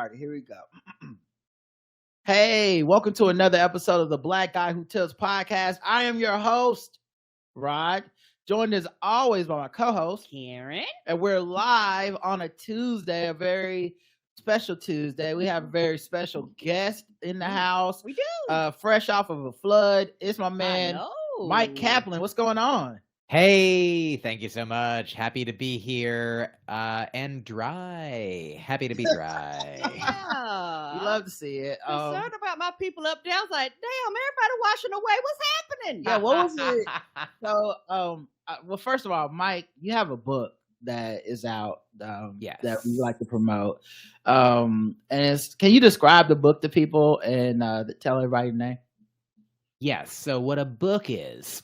started. Here we go. Hey, welcome to another episode of the Black Guy Who Tips podcast. I am your host, Rod, joined as always by my co-host, Karen. And we're live on a Tuesday, a very special Tuesday. We have a very special guest in the house. We do. Fresh off of a flood. It's my man, Myq Kaplan. What's going on? Hey, thank you so much. Happy to be here and dry. Happy to be dry. Yeah. We love to see it. Concerned about my people up there. I was like, damn, everybody washing away. What's happening? Yeah, what was it? So, well, first of all, Myq, you have a book that is out yes. that we like to promote. And can you describe the book to people and tell everybody your name? Yes. So what a book is.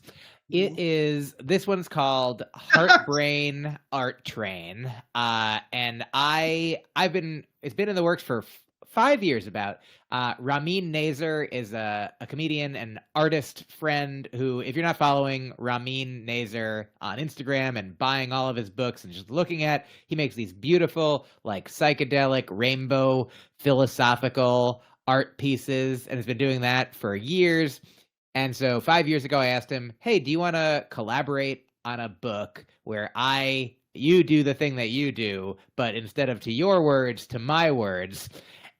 It is, this one's called Heartbrain Art Train. And it's been in the works for 5 years about. Ramin Nazer is a comedian and artist friend who, if you're not following Ramin Nazer on Instagram and buying all of his books and just looking at, he makes these beautiful, like psychedelic, rainbow, philosophical art pieces and has been doing that for years. And so 5 years ago, I asked him, hey, do you want to collaborate on a book where you do the thing that you do, but instead of to your words, to my words?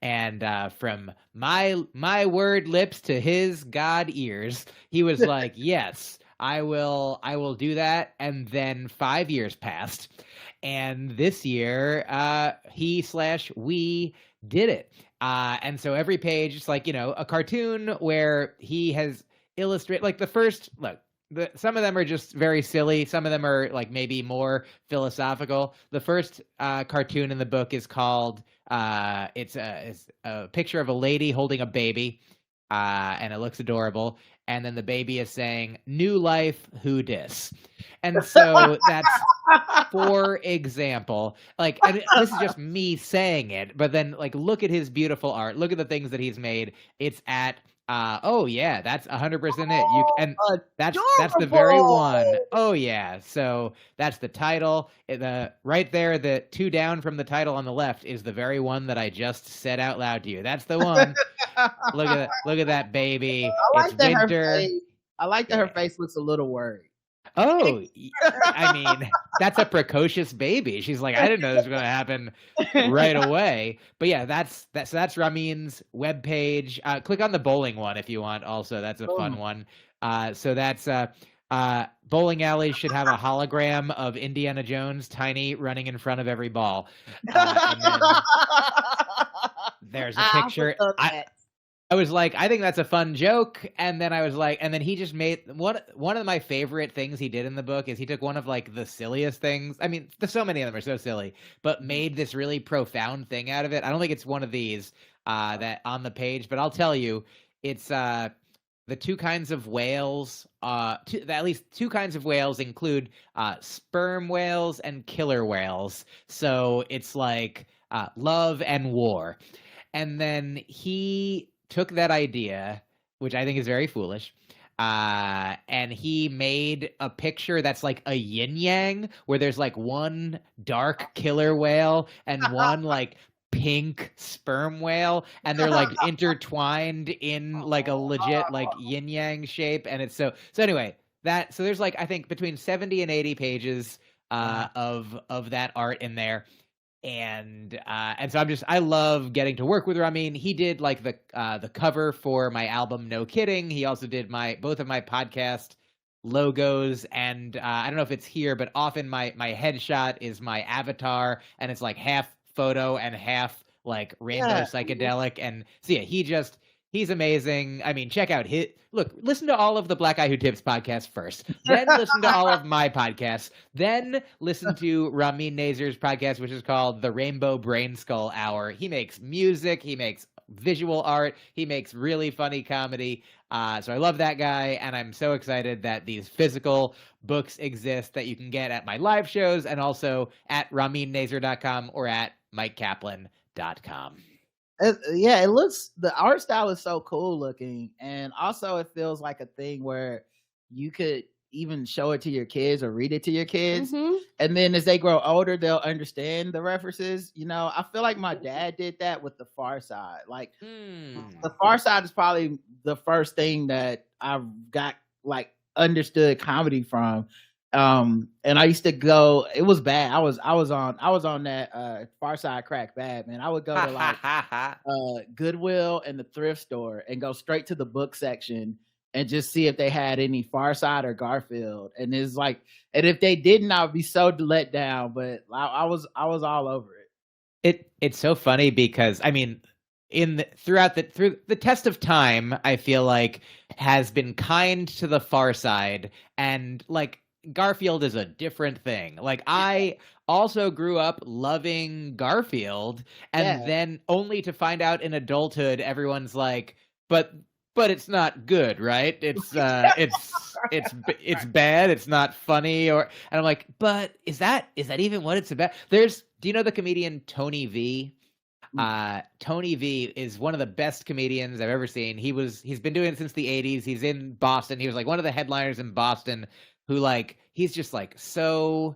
And from my word lips to his God ears, he was like, yes, I will do that. And then 5 years passed. And this year, we did it. And so every page, it's like, a cartoon where he has illustrate like the first some of them are just very silly, some of them are like maybe more philosophical. The first cartoon in the book is called it's a picture of a lady holding a baby, and it looks adorable, and then the baby is saying new life, who dis. And so that's for example, like, and this is just me saying it, but then like look at his beautiful art, look at the things that he's made. It's at oh yeah, that's 100% it. That's the very one. Oh yeah. So that's the title. Right there, the two down from the title on the left is the very one that I just said out loud to you. That's the one. Look at that baby. It's winter. I like that her face looks a little worried. Oh, I mean, that's a precocious baby. She's like, I didn't know this was going to happen right away. But yeah, that's Ramin's webpage. Click on the bowling one if you want. Also, that's a fun one. So that's bowling alleys should have a hologram of Indiana Jones, tiny, running in front of every ball. And then there's a picture. I was like, I think that's a fun joke. And then I was like, and then he just made one of my favorite things he did in the book is he took one of like the silliest things. I mean, so many of them are so silly, but made this really profound thing out of it. I don't think it's one of these that on the page, but I'll tell you, it's the two kinds of whales. At least two kinds of whales include sperm whales and killer whales. So it's like love and war. And then he took that idea, which I think is very foolish, and he made a picture that's like a yin yang, where there's like one dark killer whale and one like pink sperm whale, and they're like intertwined in like a legit like yin yang shape. And it's so anyway, so there's like I think between 70 and 80 pages of that art in there. And so I love getting to work with Ramin. He did like the cover for my album No Kidding. He also did both of my podcast logos, and I don't know if it's here, but often my headshot is my avatar, and it's like half photo and half like rainbow psychedelic. And so yeah, he's amazing. I mean, check out listen to all of the Black Guy Who Tips podcast first, then listen to all of my podcasts, then listen to Ramin Nazer's podcast, which is called The Rainbow Brain Skull Hour. He makes music, he makes visual art, he makes really funny comedy. So I love that guy, and I'm so excited that these physical books exist that you can get at my live shows and also at raminnazer.com or at myqkaplan.com. It looks, the art style is so cool looking, and also it feels like a thing where you could even show it to your kids or read it to your kids. Mhm. And then as they grow older, they'll understand the references. You know, I feel like my dad did that with The Far Side. Like The Far Side is probably the first thing that I got like understood comedy from. And I used to go, it was bad. I was on that Far Side crack bad, man. I would go to like Goodwill and the thrift store and go straight to the book section and just see if they had any Far Side or Garfield. And it's like, and if they didn't, I would be so let down. But I was all over it. It's so funny because I mean, through the test of time, I feel like has been kind to the Far Side, and like Garfield is a different thing. Like I also grew up loving Garfield, and then only to find out in adulthood, everyone's like, but it's not good, right? It's it's bad. It's not funny, and I'm like, but is that even what it's about? Do you know the comedian Tony V? Tony V is one of the best comedians I've ever seen. He's been doing it since the 80s. He's in Boston. He was like one of the headliners in Boston who like he's just like so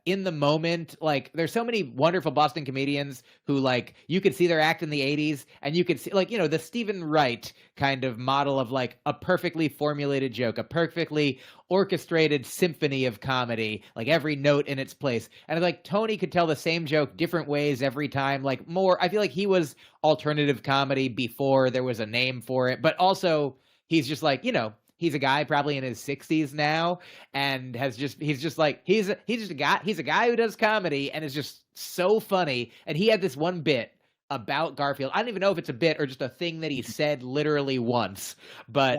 in the moment. Like there's so many wonderful Boston comedians who like you could see their act in the 80s and you could see like, you know, the Stephen Wright kind of model of like a perfectly formulated joke, a perfectly orchestrated symphony of comedy, like every note in its place. And like Tony could tell the same joke different ways every time. Like more, I feel like he was alternative comedy before there was a name for it, but also he's just like, you know, he's a guy probably in his 60s now and he's just a guy who does comedy and is just so funny. And he had this one bit about Garfield. I don't even know if it's a bit or just a thing that he said literally once, but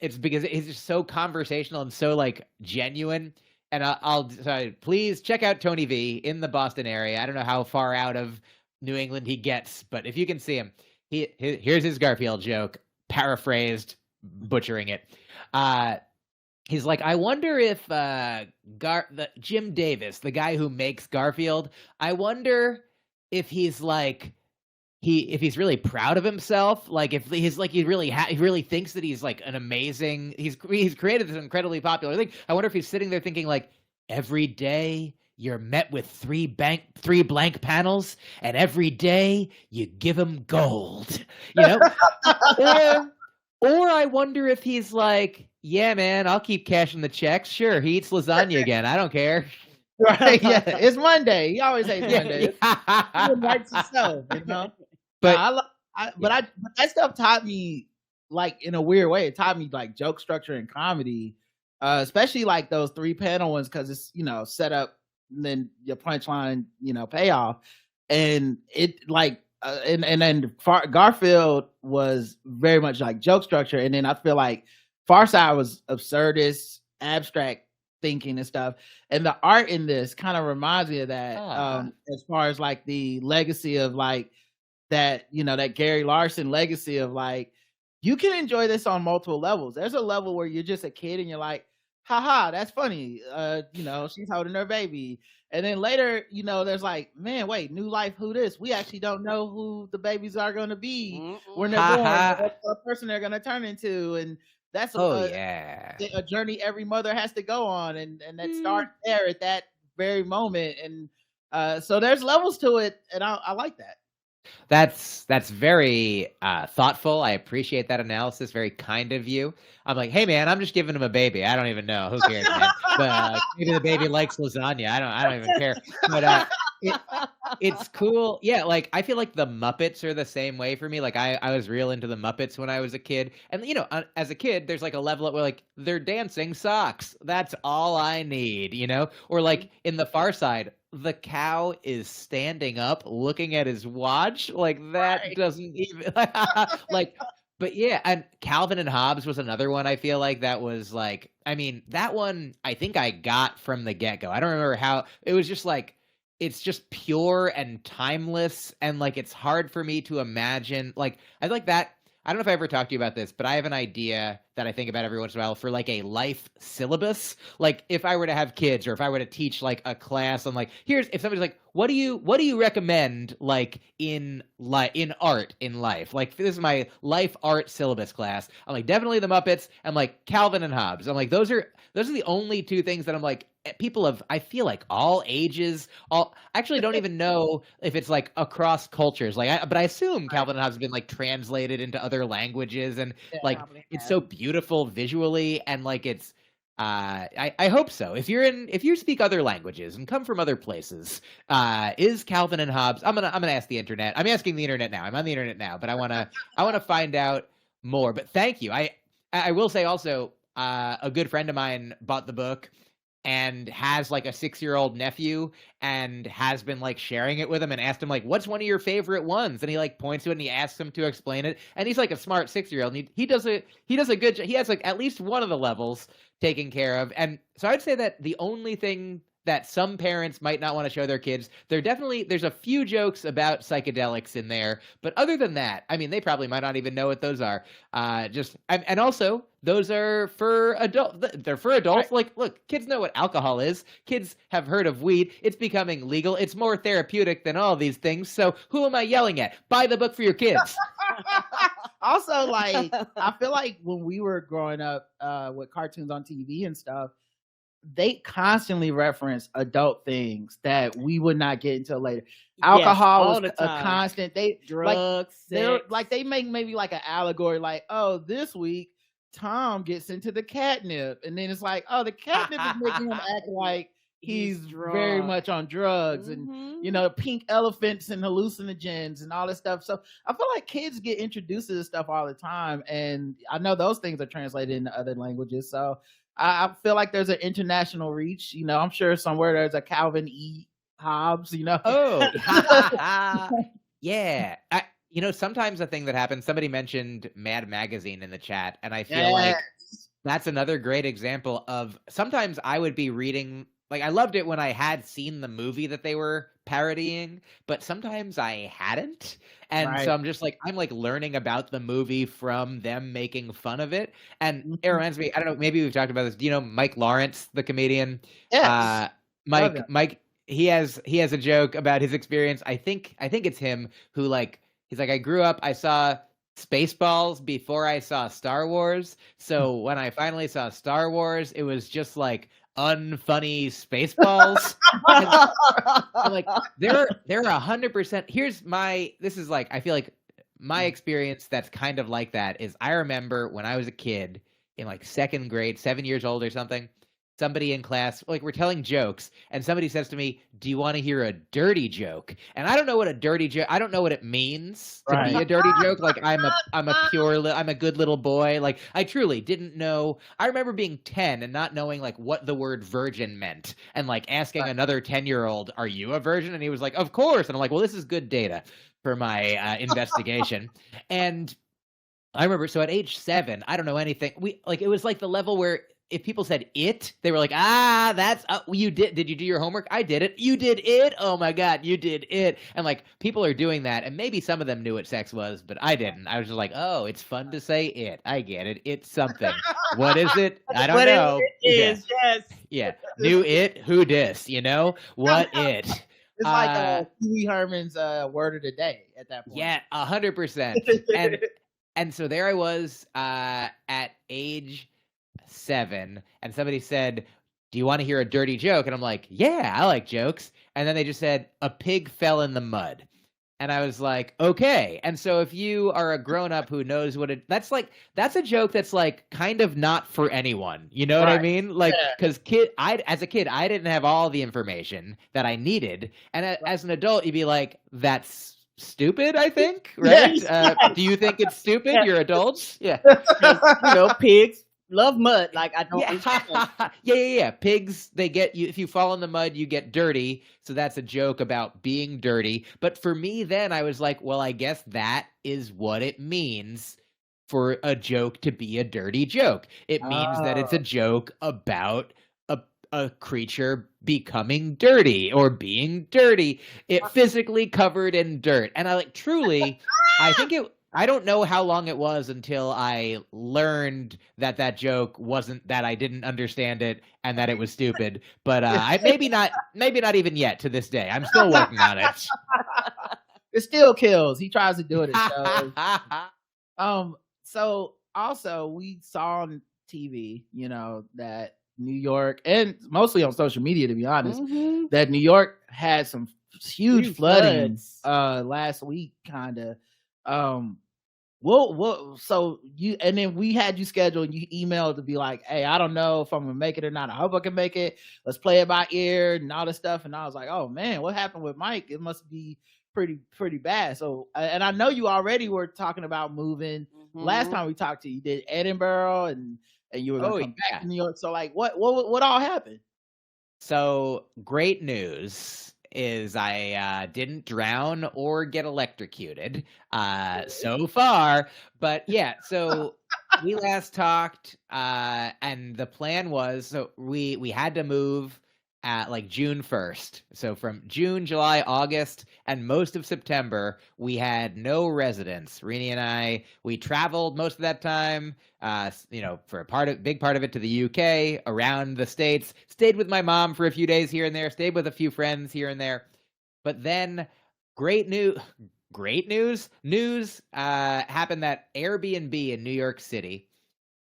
it's because it's just so conversational and so like genuine. And I'll please check out Tony V in the Boston area. I don't know how far out of New England he gets, but if you can see him, here's his Garfield joke, paraphrased, butchering it. He's like, I wonder if Jim Davis, the guy who makes Garfield, I wonder if he's like if he's really proud of himself, like if he's like he really thinks that he's like an amazing, he's created this incredibly popular thing. I wonder if he's sitting there thinking like every day you're met with three blank panels, and every day you give him gold, you know. Or I wonder if he's like, yeah, man, I'll keep cashing the checks. Sure, he eats lasagna again. I don't care. Right? Yeah, it's Monday. He always hates Monday. He writes himself, you know. But but that stuff taught me, like in a weird way, it taught me like joke structure and comedy, especially like those 3-panel ones because it's, you know, set up and then your punchline, you know, payoff, and it like. And then Garfield was very much like joke structure, and then I feel like Far Side was absurdist, abstract thinking and stuff. And the art in this kind of reminds me of that, as far as like the legacy of like that, you know, that Gary Larson legacy of like you can enjoy this on multiple levels. There's a level where you're just a kid and you're like, haha, that's funny. You know, she's holding her baby. And then later, you know, there's like, man, wait, new life, who this? We actually don't know who the babies are going to be when they're born, what person they're going to turn into. And that's a journey every mother has to go on. And that starts there at that very moment. And so there's levels to it. And I like that. That's very thoughtful. I appreciate that analysis. Very kind of you. I'm like, hey man, I'm just giving him a baby. I don't even know. Who cares, man? But maybe the baby likes lasagna. I don't even care. But it's cool. Yeah, like I feel like the Muppets are the same way for me. Like I was real into the Muppets when I was a kid, and you know, as a kid, there's like a level where like they're dancing socks. That's all I need, you know. Or like in the Far Side, the cow is standing up looking at his watch. Like that doesn't even like. But yeah, and Calvin and Hobbes was another one. I feel like that was like, I mean, that one I think I got from the get-go. I don't remember how it was. Just like it's just pure and timeless, and like it's hard for me to imagine. Like I like that. I don't know if I ever talked to you about this, but I have an idea that I think about every once in a while for like a life syllabus. Like if I were to have kids or if I were to teach like a class on like, if somebody's like, what do you recommend like in art in life? Like this is my life art syllabus class. I'm like, definitely the Muppets. I'm like Calvin and Hobbes. I'm like, those are the only two things that I'm like, people of, I feel like all ages, I actually don't even know if it's like across cultures. Like, but I assume Calvin and Hobbes have been like translated into other languages, and like it's so beautiful visually, and like it's. I hope so. If you speak other languages and come from other places, is Calvin and Hobbes? I'm gonna ask the internet. I'm asking the internet now. I'm on the internet now, but I wanna find out more. But thank you. I will say also, a good friend of mine bought the book and has like a 6-year-old nephew and has been like sharing it with him and asked him like, what's one of your favorite ones? And he like points to it and he asks him to explain it. And he's like a smart 6-year-old. And he does a good job. He has like at least one of the levels taken care of. And so I'd say that the only thing that some parents might not want to show their kids, there's a few jokes about psychedelics in there, but other than that, I mean, they probably might not even know what those are. And also those are for adults. They're for adults. Right. Like, look, kids know what alcohol is. Kids have heard of weed. It's becoming legal. It's more therapeutic than all these things. So who am I yelling at? Buy the book for your kids. Also, like, I feel like when we were growing up with cartoons on TV and stuff, they constantly reference adult things that we would not get until later. Alcohol was a constant. Drugs, they make maybe like an allegory, like, oh, this week Tom gets into the catnip, and then it's like, oh, the catnip is making him act like he's very much on drugs, and pink elephants and hallucinogens and all this stuff. So I feel like kids get introduced to this stuff all the time, and I know those things are translated into other languages. So I feel like there's an international reach. I'm sure somewhere there's a Calvin E. Hobbes. Oh, yeah. Sometimes a thing that happens. Somebody mentioned Mad Magazine in the chat, and I feel like that's another great example of. Sometimes I would be reading. Like, I loved it when I had seen the movie that they were parodying, but sometimes I hadn't. And so I'm just like, I'm like learning about the movie from them making fun of it. And it reminds me, I don't know, maybe we've talked about this. Do you know Mike Lawrence, the comedian? Yes. Mike, he has a joke about his experience. I think it's him who like, he's like, I grew up, I saw Spaceballs before I saw Star Wars. So when I finally saw Star Wars, it was just like unfunny Spaceballs. I'm like, they're 100%. This is like, I feel like my experience that's kind of like that is, I remember when I was a kid in like second grade, 7 years old or something, somebody in class, like, we're telling jokes, and somebody says to me, do you want to hear a dirty joke? And I don't know what a dirty joke, I don't know what it means to be a dirty joke. Like, I'm a good little boy. Like, I truly didn't know. I remember being 10 and not knowing like what the word virgin meant, and like asking another 10-year-old, are you a virgin? And he was like, of course. And I'm like, well, this is good data for my investigation. And I remember, so at age 7, I don't know anything. It was like the level where if people said it, they were like, that's, you did you do your homework? I did it. You did it? Oh my God, you did it. And like, people are doing that, and maybe some of them knew what sex was, but I didn't. I was just like, oh, it's fun to say it. I get it. It's something. What is it? I don't know. It is, yes. Yeah. Knew it? Who dis? What it? It's like Pee Wee Herman's word of the day at that point. Yeah, 100%. And so there I was at age 7, and somebody said, do you want to hear a dirty joke? And I'm like, yeah, I like jokes. And then they just said, a pig fell in the mud. And I was like, okay. And so if you are a grown-up who knows that's a joke that's like kind of not for anyone. You know what I mean? Like, because as a kid, I didn't have all the information that I needed. And as an adult, you'd be like, that's stupid, I think, right? Do you think it's stupid? You're adults? Yeah. Pigs love mud. Like, I don't. Yeah. Pigs, they get you. If you fall in the mud, you get dirty. So that's a joke about being dirty. But for me, then I was like, well, I guess that is what it means for a joke to be a dirty joke. It means that it's a joke about a creature becoming dirty or being dirty. It physically covered in dirt. And I like, truly, I think I don't know how long it was until I learned that joke wasn't, that I didn't understand it and that it was stupid. But maybe not even yet to this day. I'm still working on it. It still kills. He tries to do it. So also we saw on TV, that New York, and mostly on social media, to be honest, that New York had some huge flooding last week, kind of. So and then we had you scheduled, and you emailed to be like, hey, I don't know if I'm gonna make it or not. I hope I can make it. Let's play it by ear and all this stuff. And I was like, oh man, what happened with Myq? It must be pretty bad. So, and I know you already were talking about moving. Last time we talked to you, did Edinburgh, and you were gonna come back to New York. So like, what all happened? So great news is I didn't drown or get electrocuted so far. But yeah, so we last talked and the plan was, so we had to move at like June 1st. So from June, July, August, and most of September, we had no residence. Rini and I, we traveled most of that time, for a big part of it to the UK, around the States, stayed with my mom for a few days here and there, stayed with a few friends here and there. But then great news happened that Airbnb in New York City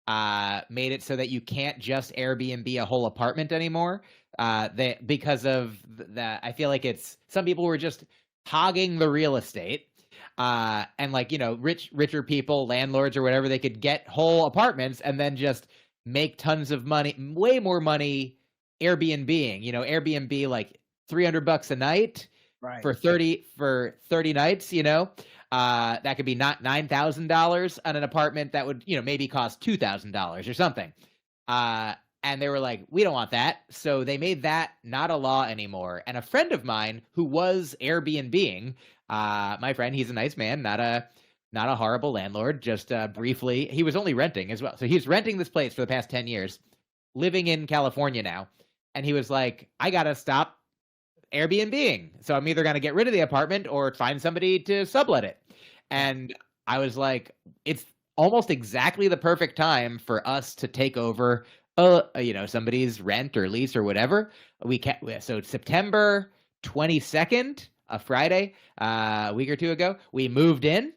made it so that you can't just Airbnb a whole apartment anymore. Because of that, I feel like some people were just hogging the real estate, and like, richer people, landlords or whatever, they could get whole apartments and then just make tons of money, way more money Airbnb-ing. Airbnb like $300 a night. Right. For 30 nights, that could be not $9,000 on an apartment that would, maybe cost $2,000 or something. And they were like, we don't want that. So they made that not a law anymore. And a friend of mine who was Airbnb-ing, my friend, he's a nice man, not a horrible landlord, just briefly. He was only renting as well. So he's renting this place for the past 10 years, living in California now. And he was like, I got to stop Airbnb-ing. So I'm either going to get rid of the apartment or find somebody to sublet it. And I was like, it's almost exactly the perfect time for us to take over somebody's rent or lease or whatever. So September 22nd, a Friday, a week or two ago, we moved in,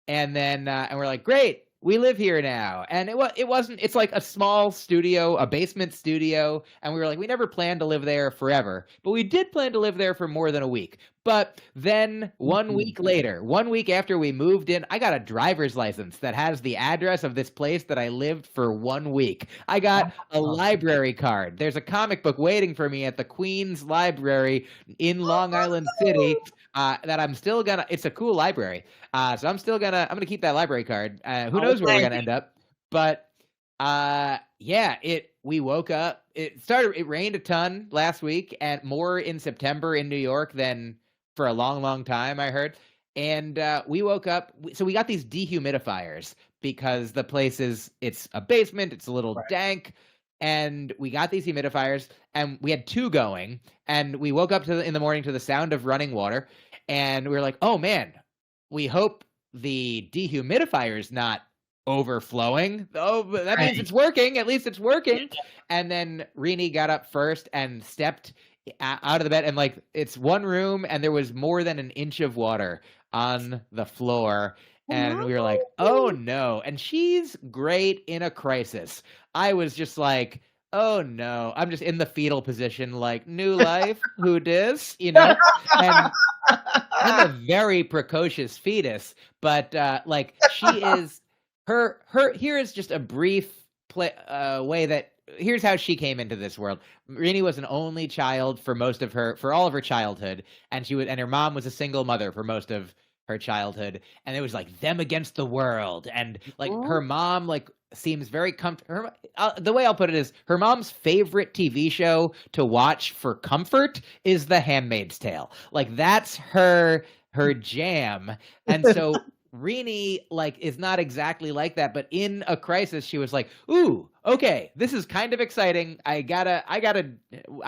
and then and we're like, great, we live here now. And it's like a small studio, a basement studio. And we were like, we never planned to live there forever, but we did plan to live there for more than a week. But then 1 week later, 1 week after we moved in, I got a driver's license that has the address of this place that I lived for 1 week. I got a library card. There's a comic book waiting for me at the Queens Library in Long Island City. That I'm still gonna, it's a cool library. So I'm gonna keep that library card. Who knows where we're gonna end up, but we woke up, it rained a ton last week, and more in September in New York than for a long, long time, I heard. And we woke up, so we got these dehumidifiers because the place it's a basement, it's a little dank. And we got these humidifiers, and we had two going, and we woke up in the morning to the sound of running water, and we were like, oh man, we hope the dehumidifier's not overflowing. Oh, that means it's working. At least it's working. And then Rini got up first and stepped out of the bed, and like, it's one room, and there was more than an inch of water on the floor. And we were like, oh no. And she's great in a crisis. I was just like, oh no. I'm just in the fetal position, like, new life, who dis? And I'm a very precocious fetus, but like, she is her here is just a brief way that here's how she came into this world. Rini was an only child for all of her childhood, and her mom was a single mother for most of her childhood, and it was like them against the world. And like, her mom like seems very comfortable. The way I'll put it is, her mom's favorite TV show to watch for comfort is The Handmaid's Tale. Like, that's her jam. And so Rini like is not exactly like that, but in a crisis, she was like, "Ooh, okay, this is kind of exciting. I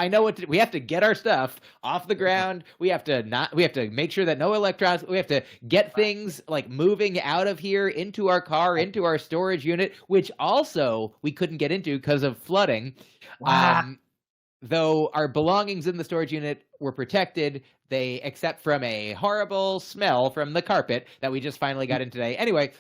know we have to get our stuff off the ground. We have to make sure that no electronics. We have to get things like moving out of here into our car, into our storage unit, which also we couldn't get into because of flooding. Wow. Though our belongings in the storage unit were protected, except from a horrible smell from the carpet that we just finally got in today. Anyway,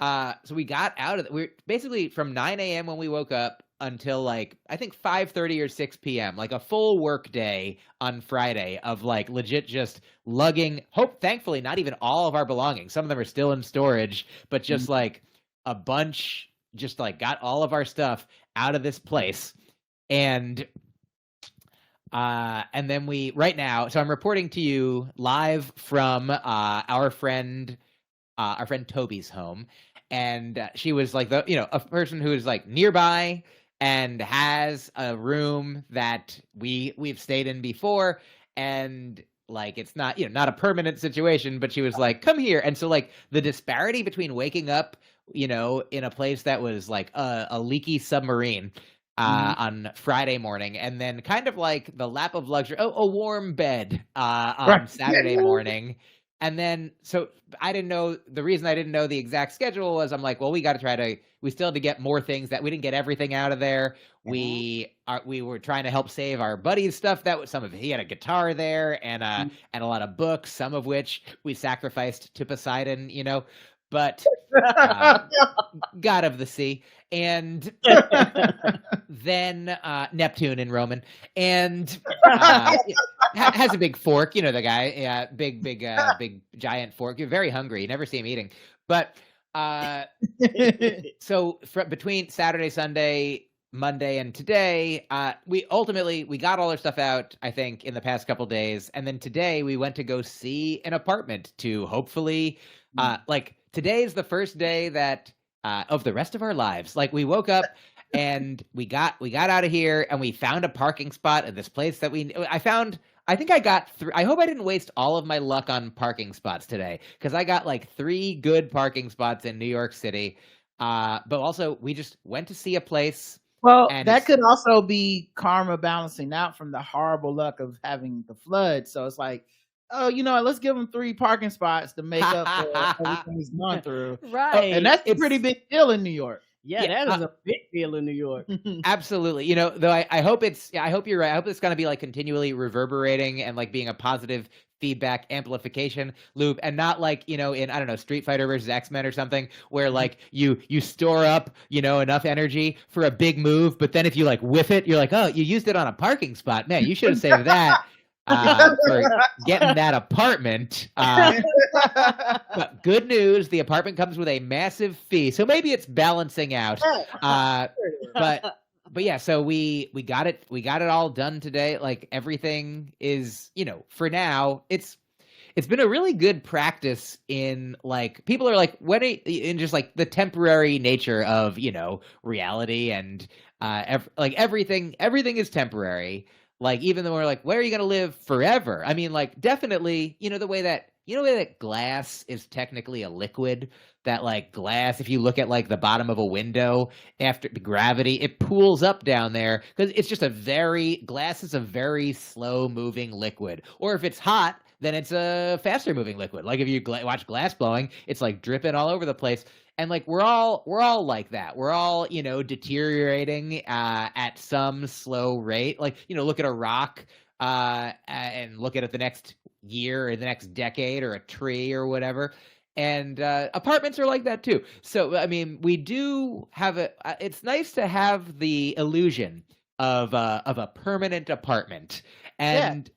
so we got out of we're basically from 9 a.m. when we woke up until like I think 5:30 or 6 p.m. like a full work day on Friday of like legit just lugging. Thankfully, not even all of our belongings. Some of them are still in storage, but just like a bunch. Just like got all of our stuff out of this place, and then right now, so I'm reporting to you live from our friend Toby's home, and she was like a person who is like nearby and has a room that we've stayed in before, and like it's not not a permanent situation, but she was like, come here. And so like the disparity between waking up in a place that was like a leaky submarine on Friday morning, and then kind of like the lap of luxury, a warm bed on Saturday morning. And then, so I didn't know, the reason I didn't know the exact schedule was I'm like, well, we still had to get more things that we didn't get everything out of there. We were trying to help save our buddy's stuff. He had a guitar there and a lot of books, some of which we sacrificed to Poseidon, but God of the sea, and then Neptune in Roman, and has a big fork, the guy, big giant fork. You're very hungry. You never see him eating, but so between Saturday, Sunday, Monday, and today, we got all our stuff out, I think, in the past couple days, and then today we went to go see an apartment to hopefully today is the first day that of the rest of our lives. Like we woke up and we got out of here and we found a parking spot at this place that I think I got I hope I didn't waste all of my luck on parking spots today, because I got like 3 good parking spots in New York City. But also we just went to see a place. Well, that could also be karma balancing out from the horrible luck of having the flood. So it's like, oh, let's give them 3 parking spots to make up for everything he's gone through. Right. And that's a pretty big deal in New York. Yeah, that is a big deal in New York. Absolutely. Though I hope I hope you're right. I hope it's going to be like continually reverberating and like being a positive feedback amplification loop, and not like, in, I don't know, Street Fighter versus X-Men or something, where like you store up, enough energy for a big move, but then if you like whiff it, you're like, oh, you used it on a parking spot. Man, you should have saved that. For getting that apartment. But good news, the apartment comes with a massive fee, so maybe it's balancing out. But yeah, so we got it all done today. Like everything is, for now, it's been a really good practice in like, people are like, in just like the temporary nature of, reality, and everything is temporary. Like, even though we're like, where are you going to live forever? I mean, like, definitely, the way that glass is technically a liquid, that like glass, if you look at like the bottom of a window after gravity, it pools up down there because it's just glass is a very slow moving liquid. Or if it's hot, then it's a faster moving liquid. Like if you watch glass blowing, it's like dripping all over the place. And like we're all like that. We're all, deteriorating at some slow rate. Like, look at a rock and look at it the next year or the next decade, or a tree or whatever. And apartments are like that too. So I mean, we do have it's nice to have the illusion of a permanent apartment. And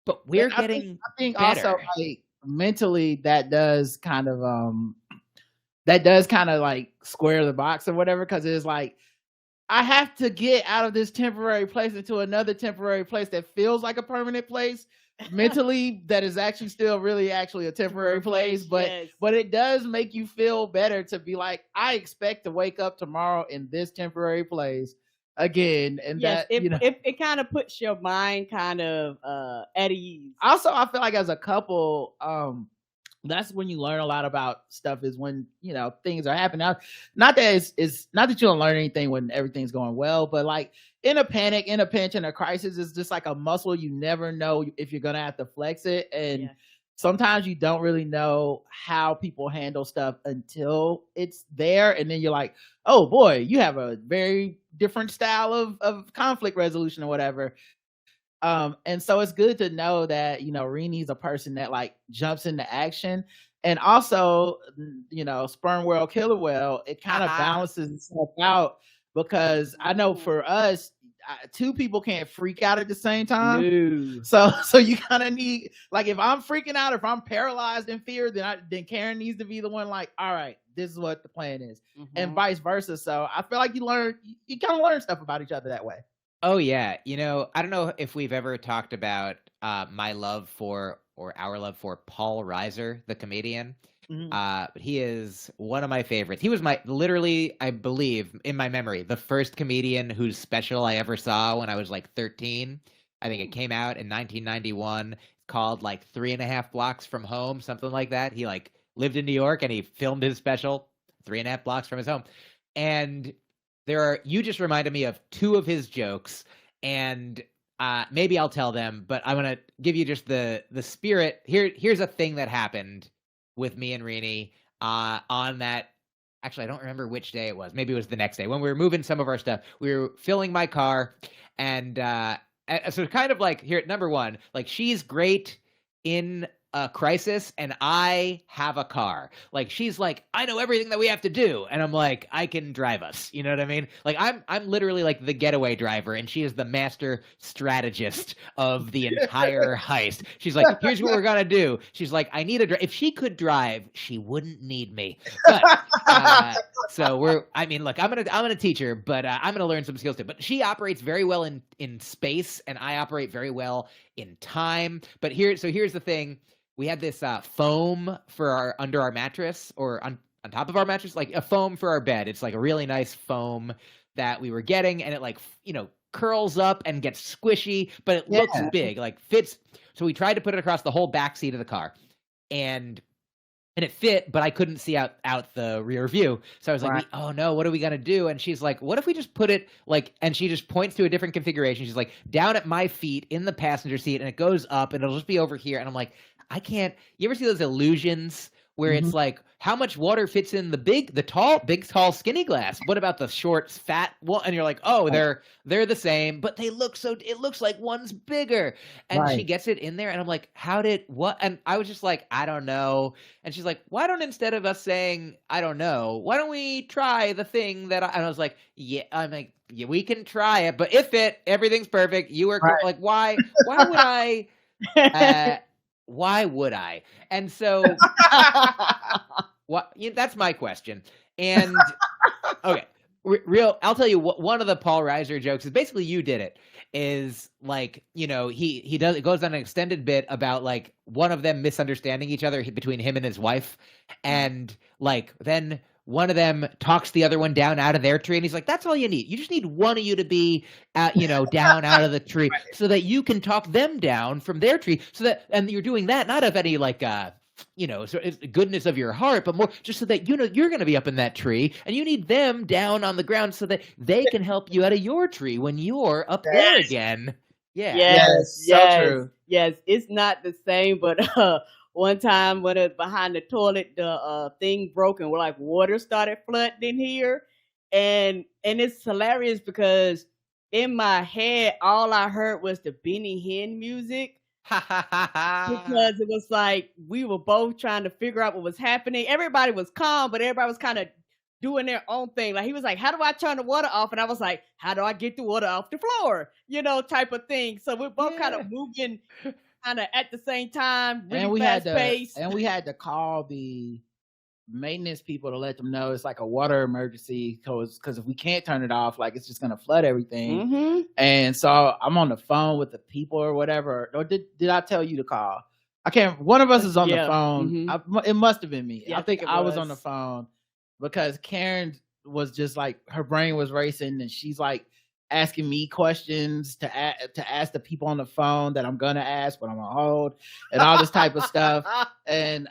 but we're getting I think better. Also like mentally that does kind of like square the box or whatever, because it's like, I have to get out of this temporary place into another temporary place that feels like a permanent place mentally, that is actually still really actually a temporary place, but it does make you feel better to be like, I expect to wake up tomorrow in this temporary place again. And it kind of puts your mind kind of at ease. Also, I feel like as a couple, that's when you learn a lot about stuff, is when, you know, things are happening. Now, not that it's not that you don't learn anything when everything's going well, but like in a panic, in a pinch, in a crisis, it's just like a muscle. You never know if you're gonna have to flex it. And sometimes you don't really know how people handle stuff until it's there. And then you're like, oh boy, you have a very different style of conflict resolution or whatever. And so it's good to know that, you know, Rini's a person that like jumps into action. And also, you know, Sperm Whale Killer Whale, it kind of balances itself out, because I know for us, two people can't freak out at the same time. No. So you kind of need, like, if I'm freaking out, if I'm paralyzed in fear, then Karen needs to be the one like, all right, this is what the plan is, and vice versa. So I feel like you kind of learn stuff about each other that way. Oh yeah, you know, I don't know if we've ever talked about my love for, or our love for, Paul Reiser, the comedian. But he is one of my favorites. He was literally, I believe, in my memory, the first comedian whose special I ever saw when I was like 13. I think it came out in 1991. It's called like 3.5 Blocks from Home, something like that. He like lived in New York and he filmed his special 3.5 blocks from his home. And you just reminded me of two of his jokes, and maybe I'll tell them, but I want to give you just the spirit. Here's a thing that happened with me and Rini on that. Actually, I don't remember which day it was. Maybe it was the next day when we were moving some of our stuff. We were filling my car, and so kind of like, here, number one, like, she's great in a crisis and I have a car. Like, she's like, I know everything that we have to do, and I'm like, I can drive us. You know what I mean? Like, I'm literally like the getaway driver, and she is the master strategist of the entire heist. She's like, here's what we're gonna do. She's like, I need if she could drive, she wouldn't need me. But so look, I'm gonna teach her, but I'm gonna learn some skills too. But she operates very well in space, and I operate very well in time. But here's the thing. We had this foam for under our mattress, or on top of our mattress, like a foam for our bed. It's like a really nice foam that we were getting, and it like, you know, curls up and gets squishy, but it looks big, like fits. So we tried to put it across the whole back seat of the car, and it fit, but I couldn't see out the rear view. So I was like, oh no, what are we gonna do? And she's like, what if we just put it like, and she just points to a different configuration. She's like, down at my feet in the passenger seat, and it goes up, and it'll just be over here. And I'm like, I can't. You ever see those illusions where it's like, how much water fits in the big, tall, skinny glass? What about the short, fat one? And you're like, oh, they're the same, but it looks like one's bigger. And she gets it in there, and I'm like, what? And I was just like, I don't know. And she's like, why don't, instead of us saying, I don't know, why don't we try the thing that and I was like, yeah, I'm like, yeah, we can try it, but if everything's perfect, you were like, why would I? Why would I? And so, that's my question. And okay, I'll tell you what, one of the Paul Reiser jokes is basically, you did it, is like, you know, it goes on an extended bit about like one of them misunderstanding each other between him and his wife. And like, then one of them talks the other one down out of their tree, and he's like, that's all you need. You just need one of you to be, down out of the tree so that you can talk them down from their tree, and you're doing that not of any like, so it's goodness of your heart, but more just so that, you know, you're going to be up in that tree, and you need them down on the ground so that they can help you out of your tree when you're up there again. Yeah. Yes. So true. Yes. It's not the same, but, one time when it behind the toilet, the thing broke, and like water started flooding in here. And it's hilarious because in my head, all I heard was the Benny Hinn music. Because it was like we were both trying to figure out what was happening. Everybody was calm, but everybody was kind of doing their own thing. Like, he was like, how do I turn the water off? And I was like, how do I get the water off the floor? You know, type of thing. So we're both kind of moving kind of at the same time, really fast pace. And we had to call the maintenance people to let them know it's like a water emergency, because if we can't turn it off, like, it's just gonna flood everything. And so I'm on the phone with the people or whatever. Or did I tell you to call? I can't. One of us is on the phone. It must have been me. I think I was on the phone, because Karen was just like, her brain was racing, and she's like, asking me questions to ask the people on the phone that I'm gonna ask, but I'm gonna hold, and all this type of stuff. And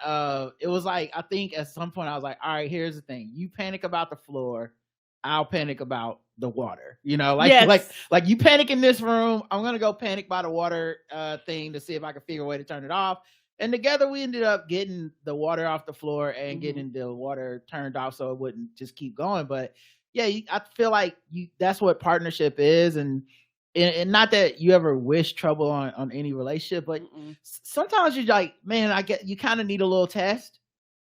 it was like, I think at some point I was like, all right, here's the thing: you panic about the floor, I'll panic about the water. You know, like you panic in this room, I'm gonna go panic by the water thing to see if I can figure a way to turn it off. And together we ended up getting the water off the floor and getting the water turned off so it wouldn't just keep going. But yeah, I feel like that's what partnership is. And not that you ever wish trouble on any relationship, but sometimes you're like, man, you kind of need a little test.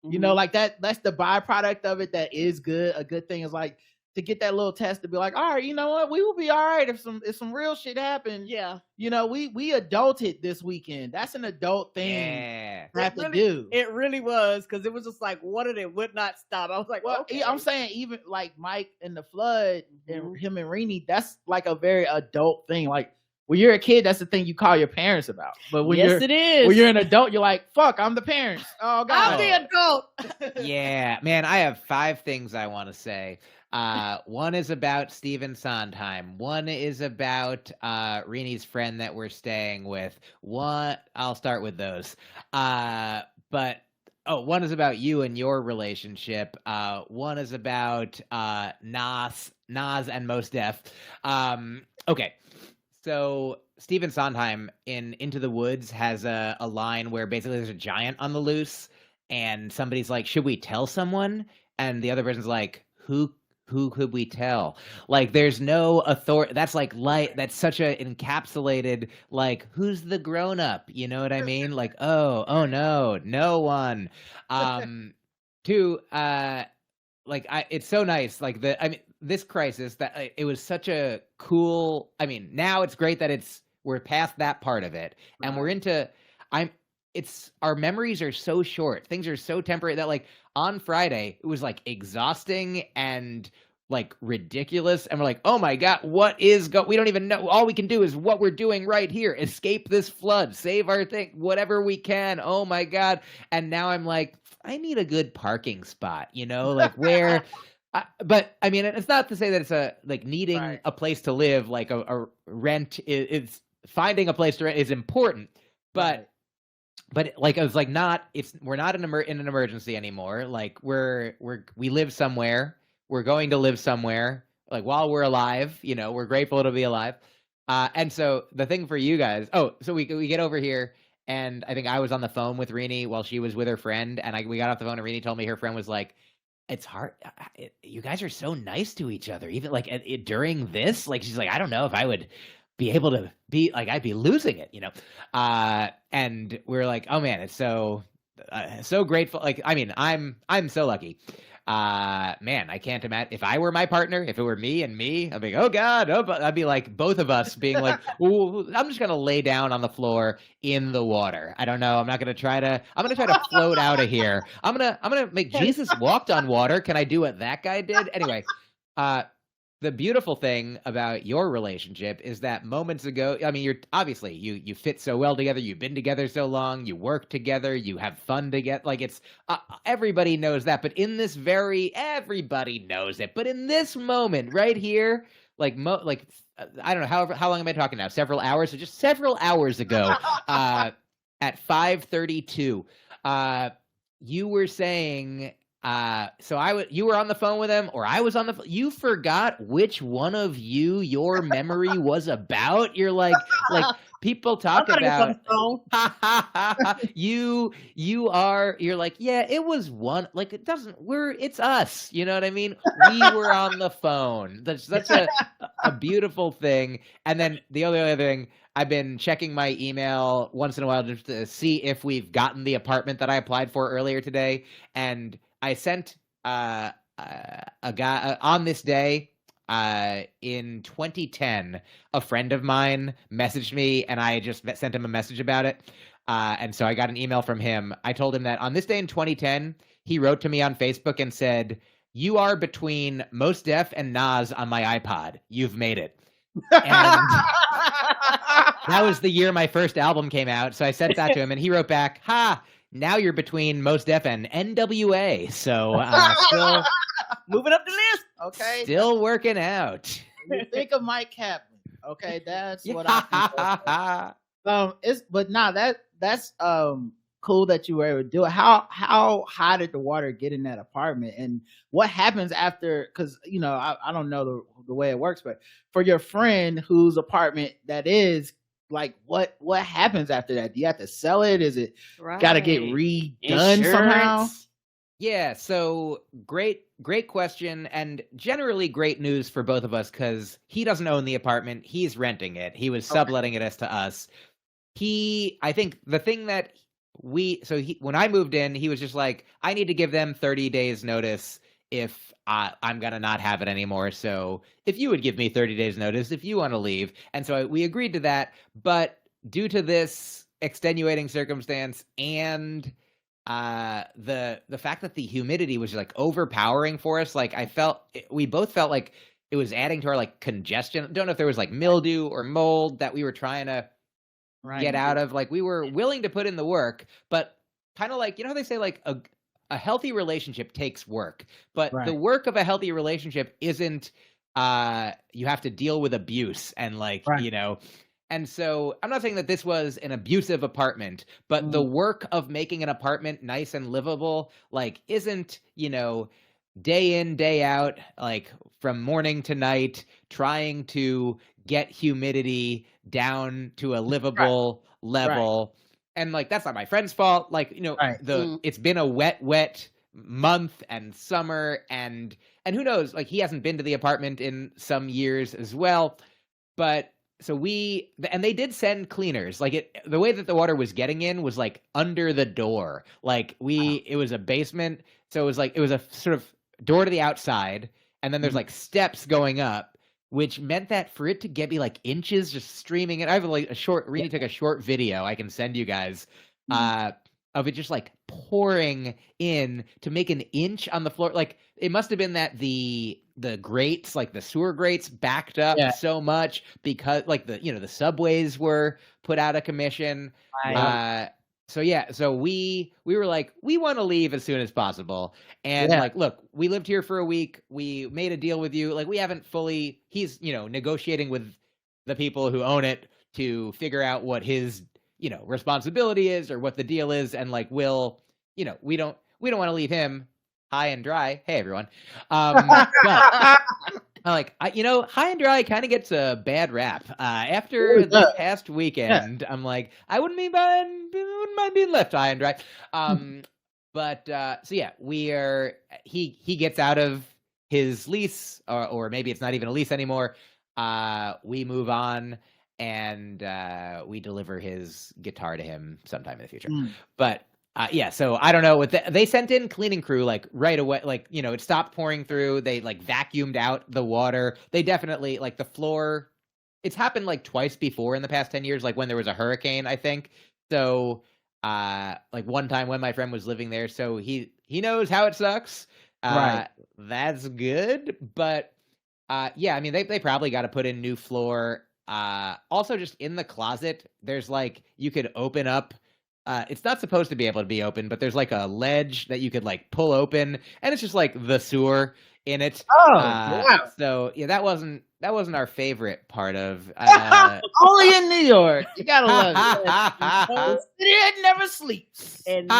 You know, like that's the byproduct of it. That is good. A good thing is like to get that little test to be like, all right, you know what, we will be all right if some real shit happens. Yeah, you know, we adulted this weekend. That's an adult thing to have to do. It really was, because it was just like water that would not stop. I was like, well, okay. I'm saying even like Myq and the flood and him and Renee, that's like a very adult thing. Like when you're a kid, that's the thing you call your parents about. But when it is. When you're an adult, you're like, fuck, I'm the parents. Oh God, I'm the adult. Yeah, man, I have 5 things I want to say. One is about Stephen Sondheim. One is about Renee's friend that we're staying with. I'll start with those. But one is about you and your relationship. One is about Nas and Mos Def. Okay, so Stephen Sondheim in Into the Woods has a line where basically there's a giant on the loose, and somebody's like, "Should we tell someone?" And the other person's like, "Who could we tell?" Like, there's no authority. That's like light. That's such a encapsulated, like, who's the grown up? You know what I mean? Like, oh no, no one. Two, it's so nice. Like this crisis, that it was such a cool. I mean, now it's great that we're past that part of it, and we're into. Our memories are so short. Things are so temporary that, like, on Friday, it was like exhausting and like ridiculous. And we're like, oh my God, we don't even know. All we can do is what we're doing right here. Escape this flood, save our thing, whatever we can. Oh my God. And now I'm like, I need a good parking spot, you know, like where, but I mean, it's not to say that it's needing a place to live, like a rent is finding a place to rent is important, but like, I was like, we're not in an emergency anymore. Like we live somewhere. We're going to live somewhere. Like, while we're alive, you know, we're grateful to be alive. And so the thing for you guys, so we get over here, and I think I was on the phone with Renee while she was with her friend, and we got off the phone, and Renee told me her friend was like, it's hard. You guys are so nice to each other, even like during this. Like, she's like, I don't know if I would be able to be like, I'd be losing it, you know? And we're like, oh man, it's so grateful. Like, I mean, I'm so lucky. Man, I can't imagine if I were my partner, if it were me and me, I'd be like, oh God, I'd be like both of us being like, ooh, I'm just going to lay down on the floor in the water. I don't know. I'm going to try to float out of here. I'm going to make Jesus walked on water. Can I do what that guy did? Anyway, the beautiful thing about your relationship is that moments ago, I mean, you're obviously you fit so well together. You've been together so long. You work together. You have fun together. Like, it's everybody knows that. But in this everybody knows it. But in this moment right here, I don't know how long am I talking now? Several hours. So just several hours ago, at 5:32, you were saying. You were on the phone with him, or I was on the phone. You forgot which one of your memory was about. You're like people talk about you're like, yeah, it was one, like, it's us, you know what I mean? We were on the phone. That's a beautiful thing. And then the other thing, I've been checking my email once in a while just to see if we've gotten the apartment that I applied for earlier today, and I sent a guy on this day in 2010. A friend of mine messaged me, and I just sent him a message about it. And so I got an email from him. I told him that on this day in 2010, he wrote to me on Facebook and said, "You are between Mos Def and Nas on my iPod. You've made it." And that was the year my first album came out. So I sent that to him, and he wrote back, "Ha! Now you're between Mos Def and NWA." So still moving up the list. Okay. Still working out. you think of Myq Kaplan. Okay, that's what I think of. That's cool that you were able to do it. How high did the water get in that apartment, and what happens after? Because I don't know the way it works, but for your friend whose apartment that is, like, what happens after that? Do you have to sell it? Is it got to get redone somehow? Yeah, so great question, and generally great news for both of us because he doesn't own the apartment. He's renting it. He was subletting it to us. I think the thing that when I moved in, he was just like, I need to give them 30 days notice if I'm going to not have it anymore. So if you would give me 30 days notice, if you want to leave. And so we agreed to that. But due to this extenuating circumstance and the fact that the humidity was like overpowering for us, like we both felt like it was adding to our like congestion. Don't know if there was like mildew or mold that we were trying to get out of. Like, we were willing to put in the work, but kind of like, how they say like a healthy relationship takes work, but the work of a healthy relationship isn't you have to deal with abuse and like and so I'm not saying that this was an abusive apartment, but the work of making an apartment nice and livable like isn't day in, day out, like from morning to night, trying to get humidity down to a livable level. And like, that's not my friend's fault. Like, it's been a wet month and summer and who knows, like he hasn't been to the apartment in some years as well. But so they did send cleaners. Like the way that the water was getting in was like under the door. Like it was a basement. So it was a sort of door to the outside. And then there's like steps going up, which meant that for it to get me like inches just streaming in. I have like Rini took a short video I can send you guys of it just like pouring in to make an inch on the floor. Like it must have been that the grates, like the sewer grates backed up so much because like the subways were put out of commission. So we were like, we want to leave as soon as possible. And like, look, we lived here for a week. We made a deal with you. Like we haven't fully, he's, negotiating with the people who own it to figure out what his, responsibility is or what the deal is. And like, we don't want to leave him high and dry. Hey, everyone. But like, high and dry kind of gets a bad rap. After this past weekend, I'm like, I wouldn't mind being left high and dry. But so yeah, he gets out of his lease, or maybe it's not even a lease anymore. We move on and we deliver his guitar to him sometime in the future. But so I don't know what they sent in cleaning crew like right away. Like, it stopped pouring through. They like vacuumed out the water. They definitely like the floor. It's happened like twice before in the past 10 years, like when there was a hurricane, I think. So like one time when my friend was living there, so he knows how it sucks. That's good. But I mean, they probably got to put in new floor. Also just in the closet, there's like, you could open up. It's not supposed to be able to be open, but there's like a ledge that you could like pull open, and it's just like the sewer in it. Wow. So yeah, that wasn't our favorite part of. Only in New York, you gotta love it. The city that never sleeps. And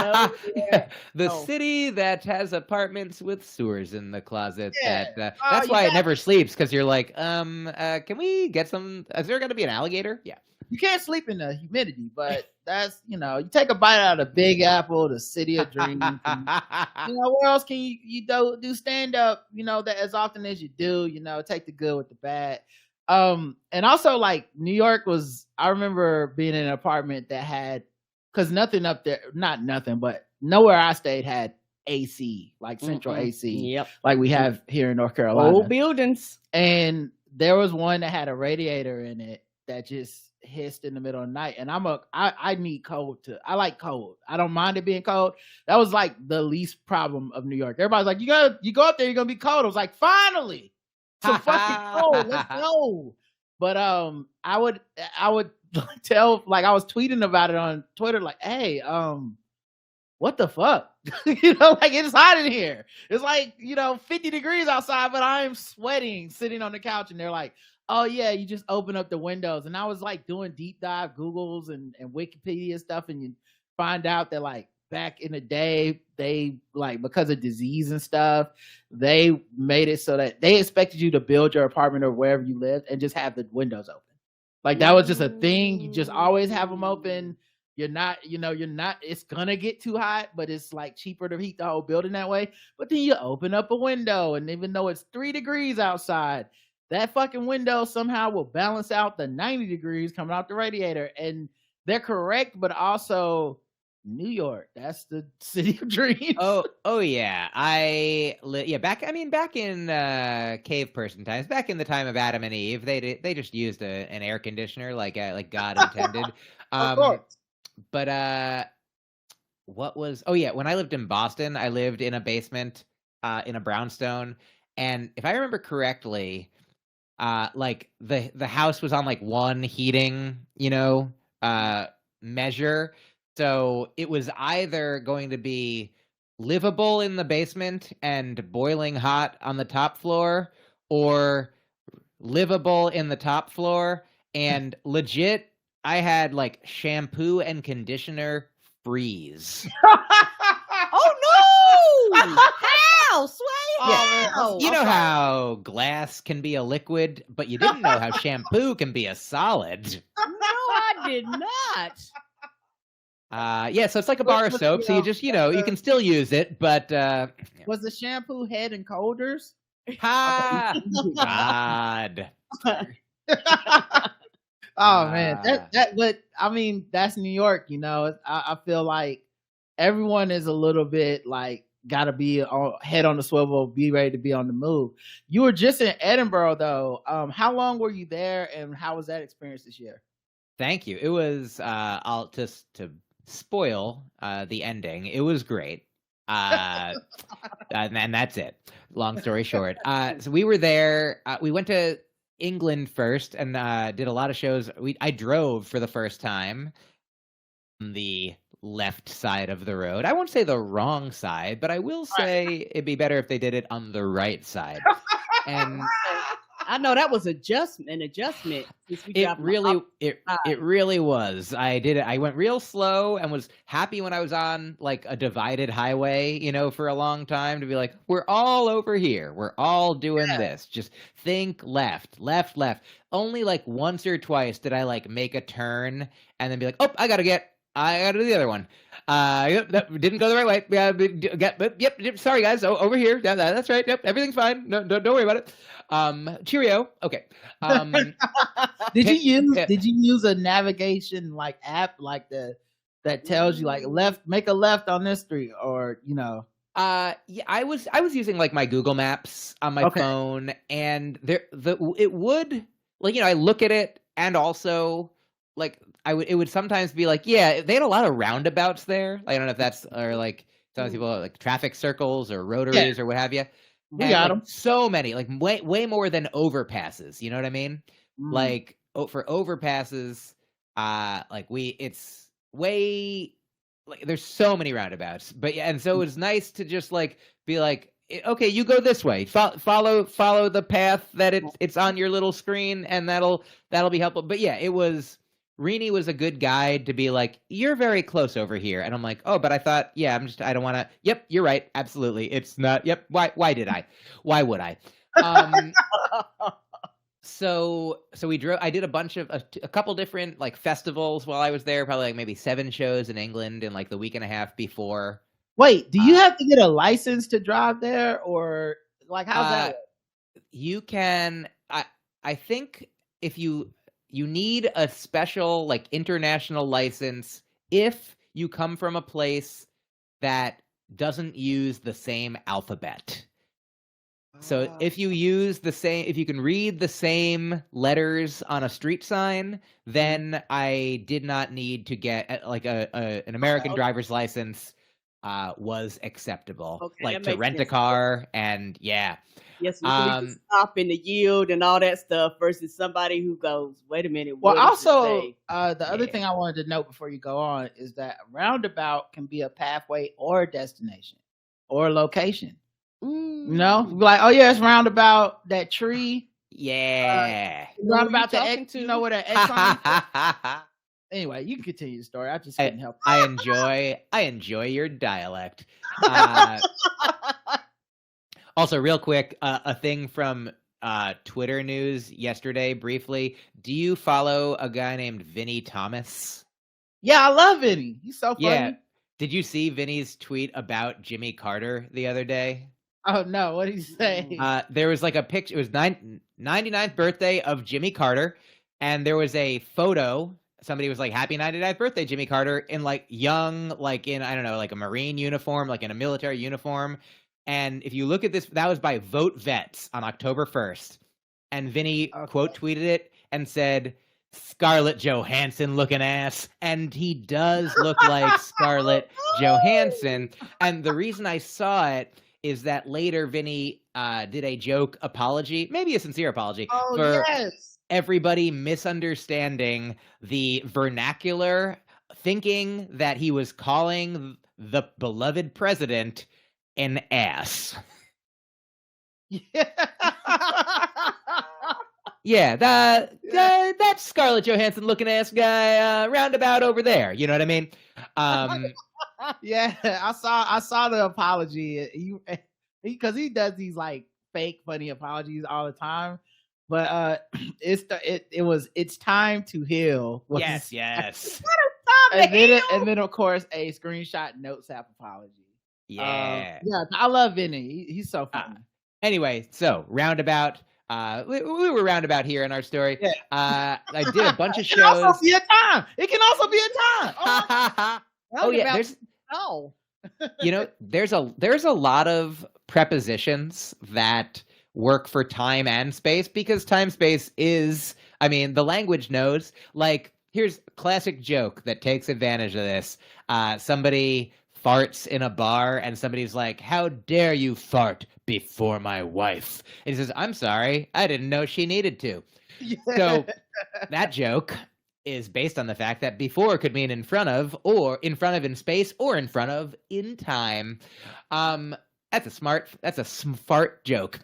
city that has apartments with sewers in the closet. That's why it never sleeps, because you're like, can we get some? Is there going to be an alligator? Yeah. You can't sleep in the humidity, but that's, you take a bite out of Big Apple, the city of dreams. And, where else can you do stand up, that as often as you do, take the good with the bad. And also like New York I remember being in an apartment that had, cause nothing up there, not nothing, but nowhere I stayed had AC, like central AC, like we have here in North Carolina. Old buildings. And there was one that had a radiator in it that just hissed in the middle of the night. And I need cold I like cold. I don't mind it being cold. That was like the least problem of New York. Everybody's like, you go up there, you're gonna be cold. I was like, finally, some fucking cold. Let's go. But I would tell, like, I was tweeting about it on Twitter, like, hey, what the fuck? Like it's hot in here. It's like, 50 degrees outside, but I'm sweating sitting on the couch. And they're like, oh yeah, you just open up the windows. And I was like doing deep dive Googles and Wikipedia stuff. And you find out that like back in the day, they like, because of disease and stuff, they made it so that they expected you to build your apartment or wherever you lived and just have the windows open. Like that was just a thing. You just always have them open. You're not, it's gonna get too hot, but it's like cheaper to heat the whole building that way. But then you open up a window, and even though it's 3 degrees outside, that fucking window somehow will balance out the 90 degrees coming out the radiator. And they're correct, but also New York, that's the city of dreams. Oh yeah. Back in cave person times, back in the time of Adam and Eve, they just used an air conditioner like God intended. Of course. But when I lived in Boston, I lived in a basement in a brownstone, and if I remember correctly, like the house was on like one heating, measure. So it was either going to be livable in the basement and boiling hot on the top floor, or livable in the top floor and legit. I had like shampoo and conditioner freeze. Oh no! How, Sway? Yeah. You know how glass can be a liquid, but you didn't know how shampoo can be a solid. No, I did not. So it's like a bar of soap, so you just, you can still use it, but was the shampoo Head and Shoulders? Ha! God. Oh man, but I mean, that's New York, I feel like everyone is a little bit like gotta be head on the swivel, be ready to be on the move. You were just in Edinburgh though. How long were you there, and how was that experience this year? Thank you. It was I'll just to spoil the ending. It was great. And that's it. Long story short. So we were there. We went to England first and did a lot of shows. I drove for the first time on the left side of the road. I won't say the wrong side, but I will say it'd be better if they did it on the right side. And I know that was an adjustment. It really was. I did it. I went real slow and was happy when I was on like a divided highway, for a long time, to be like, we're all over here. We're all doing this. Just think left. Only like once or twice did I like make a turn and then be like, oh, I gotta do the other one. That didn't go the right way. Yep. Sorry guys. Oh, over here. That's right. Yep. Everything's fine. No, don't worry about it. Cheerio. Okay. Did you use a navigation like app like that tells you like make a left on this street, or I was using like my Google Maps on my phone, and it would like I look at it, and also like it would sometimes be like, yeah, they had a lot of roundabouts there. I don't know if that's, or like some people like traffic circles or rotaries or what have you. We got them. So many, like way more than overpasses. You know what I mean? Like for overpasses, it's way like there's so many roundabouts. But yeah, and so it was nice to just like be like, okay, you go this way. Follow the path that it's on your little screen, and that'll be helpful. But yeah, Rini was a good guide to be like, you're very close over here. And I'm like, oh, but I thought, yeah, I don't want to. Yep, you're right. Absolutely. It's not. Yep. Why did I? Why would I? So we drove. I did a couple different like festivals while I was there, probably like maybe 7 shows in England in like the week and a half before. Wait, do you have to get a license to drive there, or like how's that work? You can, I think if you need a special like international license if you come from a place that doesn't use the same alphabet. So if you can read the same letters on a street sign, then I did not need to get like an American driver's license was acceptable. Okay, like that to makes rent a sense. car and yeah. Yes, you can stop in the yield and all that stuff versus somebody who goes, wait a minute. Well, what does it also, say? the other thing I wanted to note before you go on is that a roundabout can be a pathway or a destination or a location. You know, like, oh yeah, it's roundabout that tree. Yeah. Roundabout the X, you know, where the X on. Anyway, you can continue the story. I just couldn't help. I enjoy your dialect. Also, real quick, a thing from Twitter news yesterday, briefly. Do you follow a guy named Vinny Thomas? Yeah, I love Vinny. He's so funny. Yeah. Did you see Vinny's tweet about Jimmy Carter the other day? Oh no, what did he say? There was like a picture. It was 99th birthday of Jimmy Carter, and there was a photo. Somebody was like, "Happy 99th birthday, Jimmy Carter," in like young, like in, I don't know, like a Marine uniform, like in a military uniform. And if you look at this, that was by Vote Vets on October 1st. And Vinny quote tweeted it and said, "Scarlett Johansson looking ass." And he does look like Scarlett Johansson. And the reason I saw it is that later Vinny did a joke apology, maybe a sincere apology, for everybody misunderstanding the vernacular, thinking that he was calling the beloved president an ass. Yeah, that Scarlett Johansson looking ass guy roundabout over there. You know what I mean? Yeah, I saw the apology. Because he does these like fake funny apologies all the time. But it's time to heal. Yes. And then of course a screenshot notes app apology. Yeah. Yeah, I love Vinny. He's so funny. Anyway, so roundabout. We were roundabout here in our story. Yeah. I did a bunch of shows. It can also be a time. It can also be a time. Oh yeah, you know, there's a lot of prepositions that work for time and space, because time space is, I mean, the language knows. Like, here's a classic joke that takes advantage of this. Somebody farts in a bar and somebody's like, "How dare you fart before my wife?" And he says, "I'm sorry, I didn't know she needed to." Yeah. So that joke is based on the fact that before could mean in front of, or in front of in space, or in front of in time. That's a smart joke.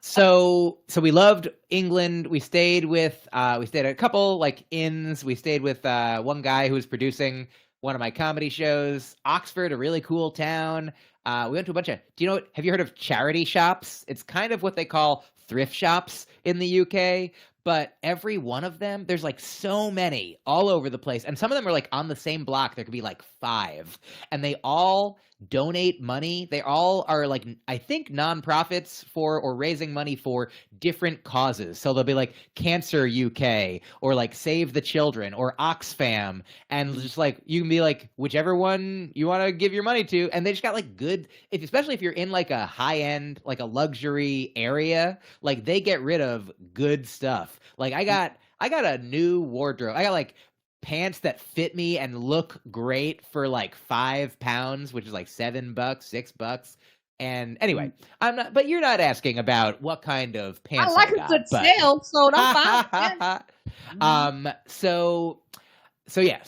So we loved England. We stayed at a couple like inns. We stayed with one guy who was producing one of my comedy shows. Oxford, a really cool town. We went to a bunch of, have you heard of charity shops? It's kind of what they call thrift shops in the UK, but every one of them, there's like so many all over the place. And some of them are like on the same block. There could be like 5, and they all donate money. They all are like, I think, nonprofits for, or raising money for different causes. So they'll be like Cancer UK, or like Save the Children, or Oxfam. And just like, you can be like, whichever one you want to give your money to. And they just got like good, especially if you're in like a high end, like a luxury area, like they get rid of good stuff. Like I got a new wardrobe. I got like pants that fit me and look great for like £5, which is like $7, $6. And anyway, but you're not asking about what kind of pants I got. Like a good sale, so that's fine. So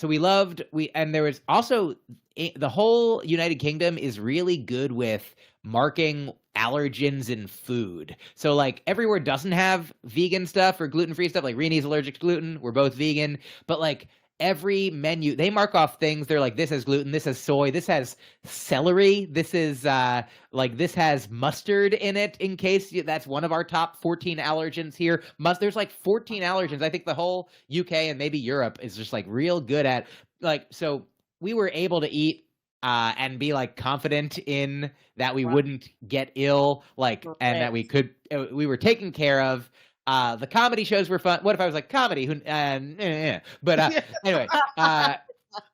we loved, and there was also, the whole United Kingdom is really good with marking allergens in food. So like everywhere doesn't have vegan stuff or gluten-free stuff. Like Renee's allergic to gluten. We're both vegan, but like every menu, they mark off things. They're like, this has gluten, this has soy, this has celery, this is this has mustard in it, in case that's one of our top 14 allergens here. There's like 14 allergens. I think the whole UK and maybe Europe is just like real good at, like, so we were able to eat and be like confident in that we wouldn't get ill, like, and that we were taken care of. The comedy shows were fun. What if I was like, comedy? But anyway.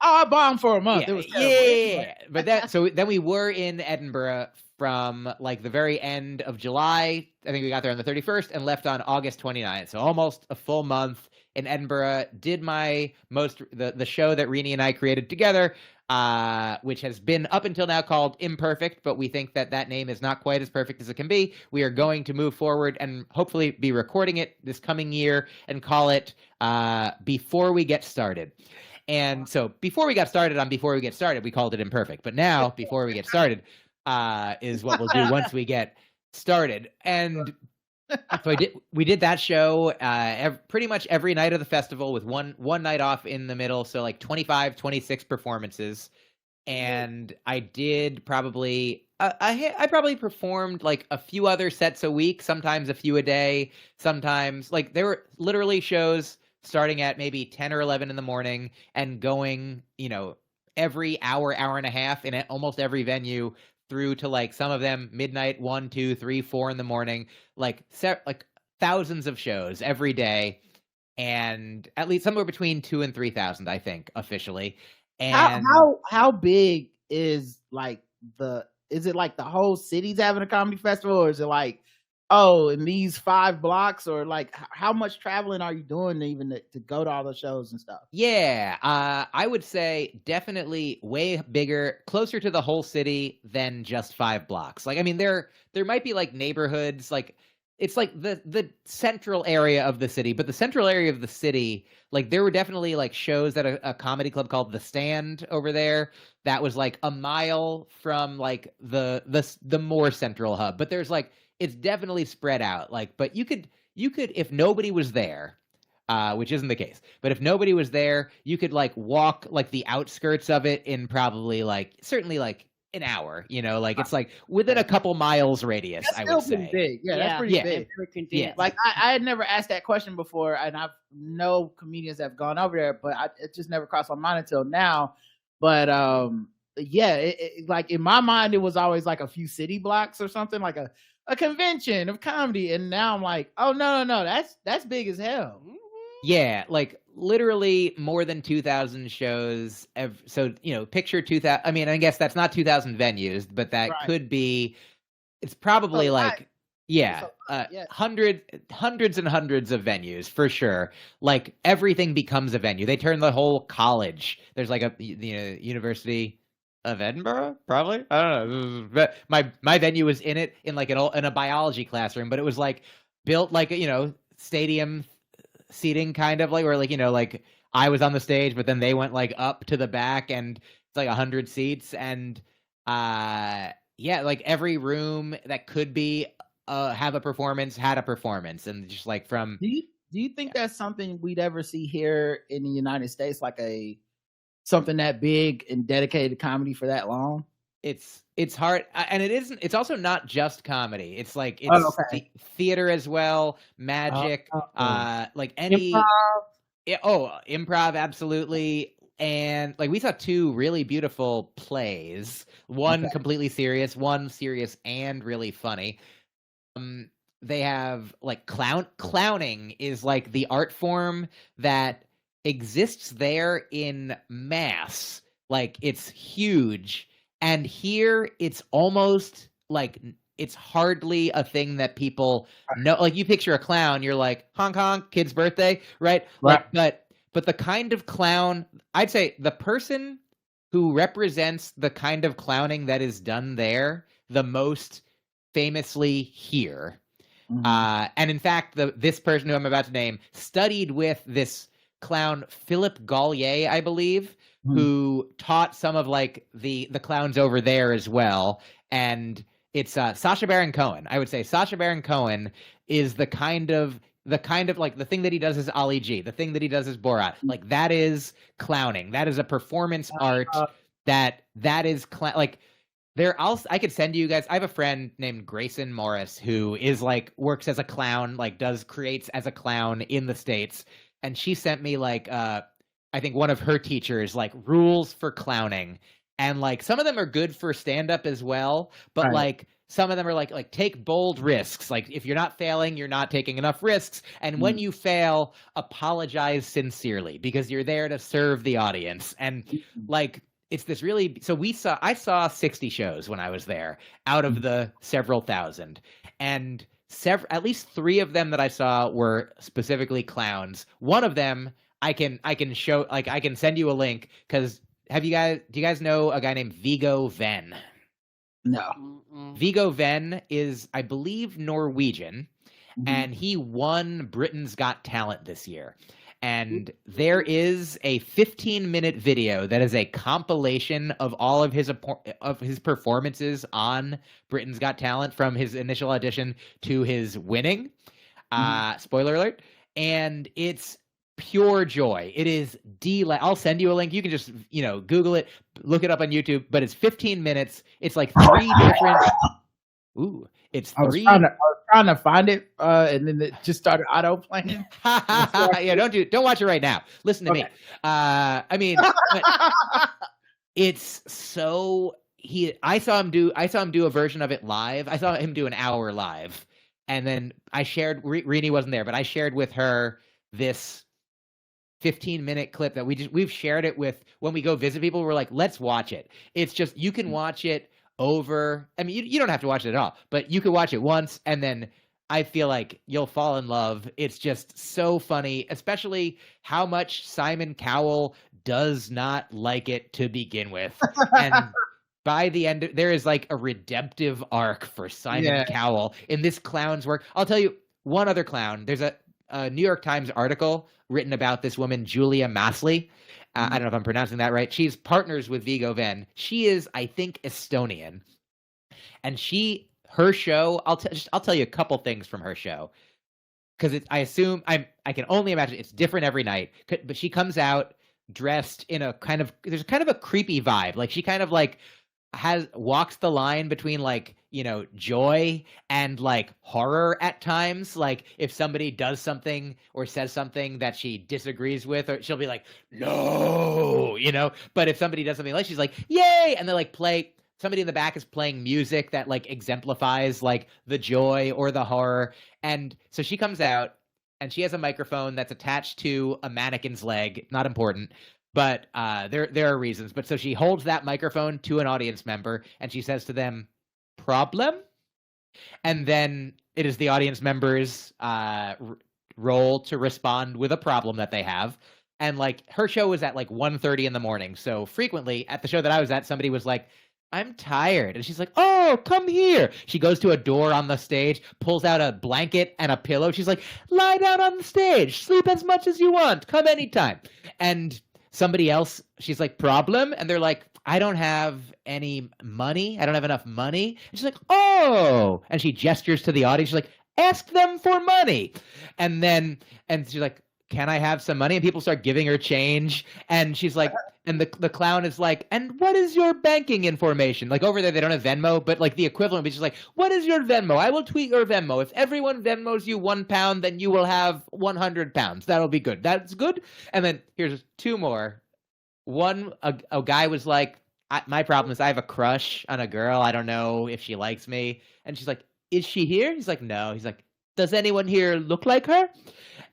I bombed for a month. Yeah, it was terrible. Yeah. But then we were in Edinburgh from like the very end of July. I think we got there on the 31st and left on August 29th. So almost a full month in Edinburgh, did the show that Rini and I created together, which has been up until now called Imperfect, but we think that name is not quite as perfect as it can be. We are going to move forward and hopefully be recording it this coming year and call it Before We Get Started. And so before we got started on Before We Get Started, we called it Imperfect. But now, Before We Get Started is what we'll do once we get started. And so we did that show pretty much every night of the festival with one night off in the middle. So like 25, 26 performances. And I did probably, I probably performed like a few other sets a week, sometimes a few a day, sometimes like there were literally shows starting at maybe 10 or 11 in the morning and going, every hour and a half in almost every venue through to like some of them midnight, 1, 2, 3, 4 in the morning, like thousands of shows every day, and at least somewhere between 2,000 and 3,000, I think, officially. And how big is is it like the whole city's having a comedy festival, or is it like, oh, in these 5 blocks, or like how much traveling are you doing to go to all the shows and stuff? Yeah, I would say definitely way bigger, closer to the whole city than just 5 blocks. Like, I mean, there might be like neighborhoods, like it's like the central area of the city, but the central area of the city, like there were definitely like shows at a comedy club called The Stand over there that was like a mile from like the more central hub. But there's like, it's definitely spread out. Like, but you could if nobody was there, which isn't the case, but if nobody was there, you could like walk like the outskirts of it in probably like certainly like an hour, like it's like within a couple miles radius. That's I would say. Big. Yeah, that's pretty big. Yeah. Like I had never asked that question before, and I've no comedians have gone over there, but it just never crossed my mind until now. But yeah, like in my mind, it was always like a few city blocks or something, like a convention of comedy, and now I'm like, oh no, that's big as hell. Yeah, like literally more than 2,000 shows. So, picture 2,000. I mean, I guess that's not 2,000 venues, but that could be, it's probably hundreds and hundreds of venues for sure. Like everything becomes a venue. They turn the whole college. There's like a University of Edinburgh, probably. I don't know. But my venue was in it in like in a biology classroom, but it was like built like stadium seating kind of like, where like like I was on the stage, but then they went like up to the back, and it's like 100 seats, and like every room that could be have a performance had a performance, and just like from. Do you think that's something we'd ever see here in the United States, like something that big and dedicated to comedy for that long? It's hard, and it's also not just comedy. It's like it's theater as well, magic, like any improv, absolutely. And like we saw 2 really beautiful plays, one completely serious, one serious and really funny. They have like clowning is like the art form that exists there in mass. Like it's huge. And here, it's almost like it's hardly a thing that people know. Like you picture a clown, you're like honk honk, kid's birthday, right? Like, but the kind of clown, I'd say the person who represents the kind of clowning that is done there the most famously here. And in fact, this person who I'm about to name studied with this clown Philip Gallier, I believe, who taught some of like the clowns over there as well. And it's Sacha Baron Cohen. I would say Sacha Baron Cohen is the kind of like the thing that he does is Ali G. The thing that he does is Borat. Like that is clowning. That is a performance art. That is like there. I could send you guys. I have a friend named Grayson Morris who is like works as a clown, like creates as a clown in the States, and she sent me like I think one of her teachers like rules for clowning, and like some of them are good for stand-up as well, but like some of them are like take bold risks. Like if you're not failing, you're not taking enough risks, and when you fail, apologize sincerely because you're there to serve the audience. And like it's this really, so I saw 60 shows when I was there out of the several thousand, and at least 3 of them that I saw were specifically clowns. One of them I can show, like I can send you a link, because do you guys know a guy named Viggo Venn? No. Viggo Venn is, I believe, Norwegian, and he won Britain's Got Talent this year. And there is a 15-minute video that is a compilation of all of his performances on Britain's Got Talent, from his initial audition to his winning. Spoiler alert. And it's pure joy. It is I'll send you a link. You can just, Google it, look it up on YouTube. But it's 15 minutes. It's like 3 different. Ooh, it's 3. I was trying to find it, and then it just started auto playing. Yeah, don't watch it right now. Listen to me. I mean, it's so I saw him do a version of it live. I saw him do an hour live, and then I shared. Rini wasn't there, but I shared with her this 15-minute clip that we've shared it with when we go visit people. We're like, let's watch it. It's just, you can watch it over. I mean, you don't have to watch it at all, but you can watch it once, and then I feel like you'll fall in love. It's just so funny, especially how much Simon Cowell does not like it to begin with. And by the end, there is like a redemptive arc for Simon Cowell in this clown's work. I'll tell you one other clown. There's a New York Times article written about this woman, Julia Masley. I don't know if I'm pronouncing that right. She's partners with Viggo Venn. She is, I think, Estonian. And her show, I'll tell you a couple things from her show, because I can only imagine it's different every night. But she comes out dressed in there's kind of a creepy vibe. Like, she kind of like walks the line between like, joy and like horror at times. Like, if somebody does something or says something that she disagrees with, or she'll be like, no, but if somebody does something like, she's like, yay, and they like somebody in the back is playing music that like exemplifies like the joy or the horror. And so she comes out and she has a microphone that's attached to a mannequin's leg. Not important, but there are reasons. But so she holds that microphone to an audience member and she says to them, problem? And then it is the audience members' role to respond with a problem that they have. And like, her show was at like 1:30 in the morning. So frequently at the show that I was at, somebody was like, I'm tired. And she's like, oh, come here. She goes to a door on the stage, pulls out a blanket and a pillow. She's like, lie down on the stage, sleep as much as you want, come anytime. And somebody else, she's like, problem? And they're like, I don't have any money. I don't have enough money. And she's like, oh. And she gestures to the audience. She's like, ask them for money. And she's like, can I have some money? And people start giving her change. And she's like, and the clown is like, and what is your banking information? Like, over there, they don't have Venmo, but like the equivalent, which is like, what is your Venmo? I will tweet your Venmo. If everyone Venmos you £1, then you will have 100 pounds. That'll be good. That's good. And then here's 2 more. One, a guy was like, my problem is I have a crush on a girl. I don't know if she likes me. And she's like, is she here? He's like, no. He's like, does anyone here look like her?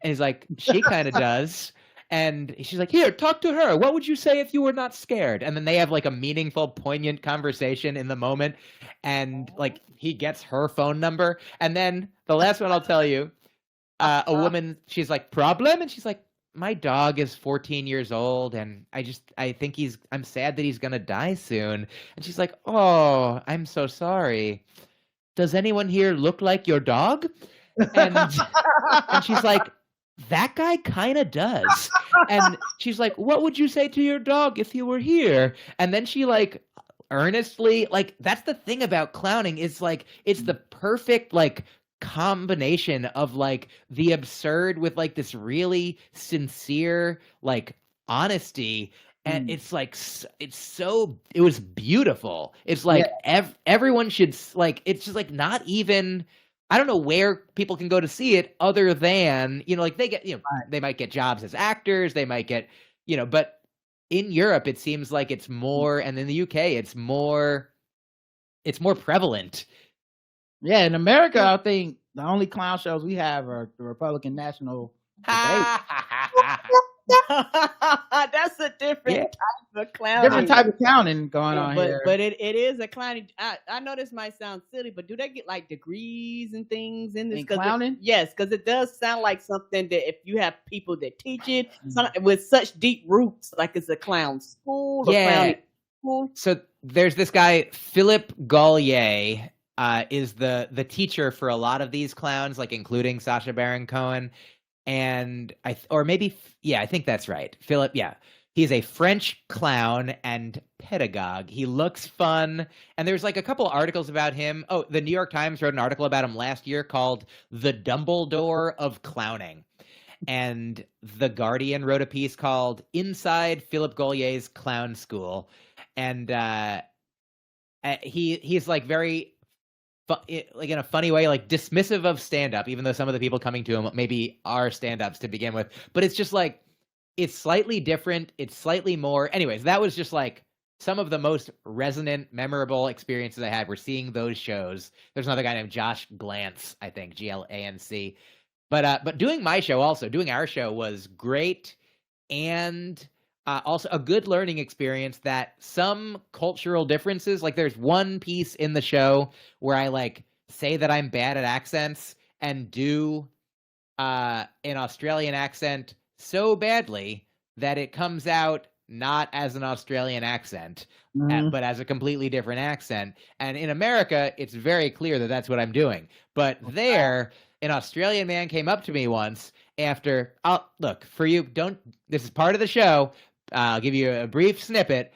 And he's like, she kind of does. And she's like, here, talk to her. What would you say if you were not scared? And then they have like a meaningful, poignant conversation in the moment. And like, he gets her phone number. And then the last one I'll tell you, a woman, she's like, problem? And she's like, my dog is 14 years old. And I think I'm sad that he's going to die soon. And she's like, oh, I'm so sorry. Does anyone here look like your dog? And she's like, that guy kind of does. And she's like, what would you say to your dog if you were here? And then she like earnestly, like, that's the thing about clowning, is like, it's the perfect like combination of like the absurd with like this really sincere like honesty. And it's like, it was beautiful. It's like everyone should like, it's just like, not even, I don't know where people can go to see it other than, like they get, they might get jobs as actors, they might get, but in Europe, it seems like it's more, and in the UK, it's more prevalent. Yeah, in America, I think the only clown shows we have are the Republican National Debate. That's a different type of clown. different type of clowning going on here. But it is a clowning. I know this might sound silly, but do they get like degrees and things in this clowning? Yes, because it does sound like something that if you have people that teach it with such deep roots, like it's a clown school or clowning school. So there's this guy, Philip Gallier, is the teacher for a lot of these clowns, like including Sacha Baron Cohen. And I think that's right. Philip, he's a French clown and pedagogue. He looks fun. And there's like a couple articles about him. Oh, the New York Times wrote an article about him last year called The Dumbledore of Clowning. And The Guardian wrote a piece called Inside Philip Gallier's Clown School. And he's like very, like in a funny way, like dismissive of stand-up, even though some of the people coming to him maybe are stand-ups to begin with. But it's just like, it's slightly different. It's slightly more. Anyways, that was just like some of the most resonant, memorable experiences I had were seeing those shows. There's another guy named Josh Glantz, I think, Glanc. But doing my show also, doing our show was great. And also a good learning experience that some cultural differences, like there's one piece in the show where I like say that I'm bad at accents and do an Australian accent so badly that it comes out not as an Australian accent, but as a completely different accent. And in America, it's very clear that that's what I'm doing. But there, an Australian man came up to me once after, look, for you, this is part of the show. I'll give you a brief snippet.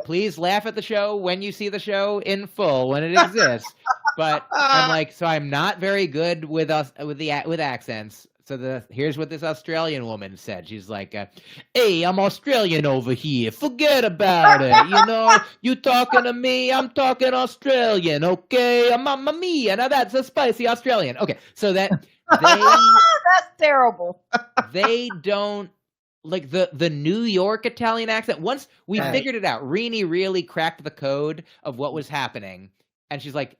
Please laugh at the show when you see the show in full, when it exists. But I'm like, so I'm not very good with accents. So here's what this Australian woman said. She's like, hey, I'm Australian over here. Forget about it. You know, you talking to me, I'm talking Australian, okay? Mamma mia. Now that's a spicy Australian. Okay, so that that's terrible. They don't like the New York Italian accent. Once we figured it out, Rini really cracked the code of what was happening. And she's like,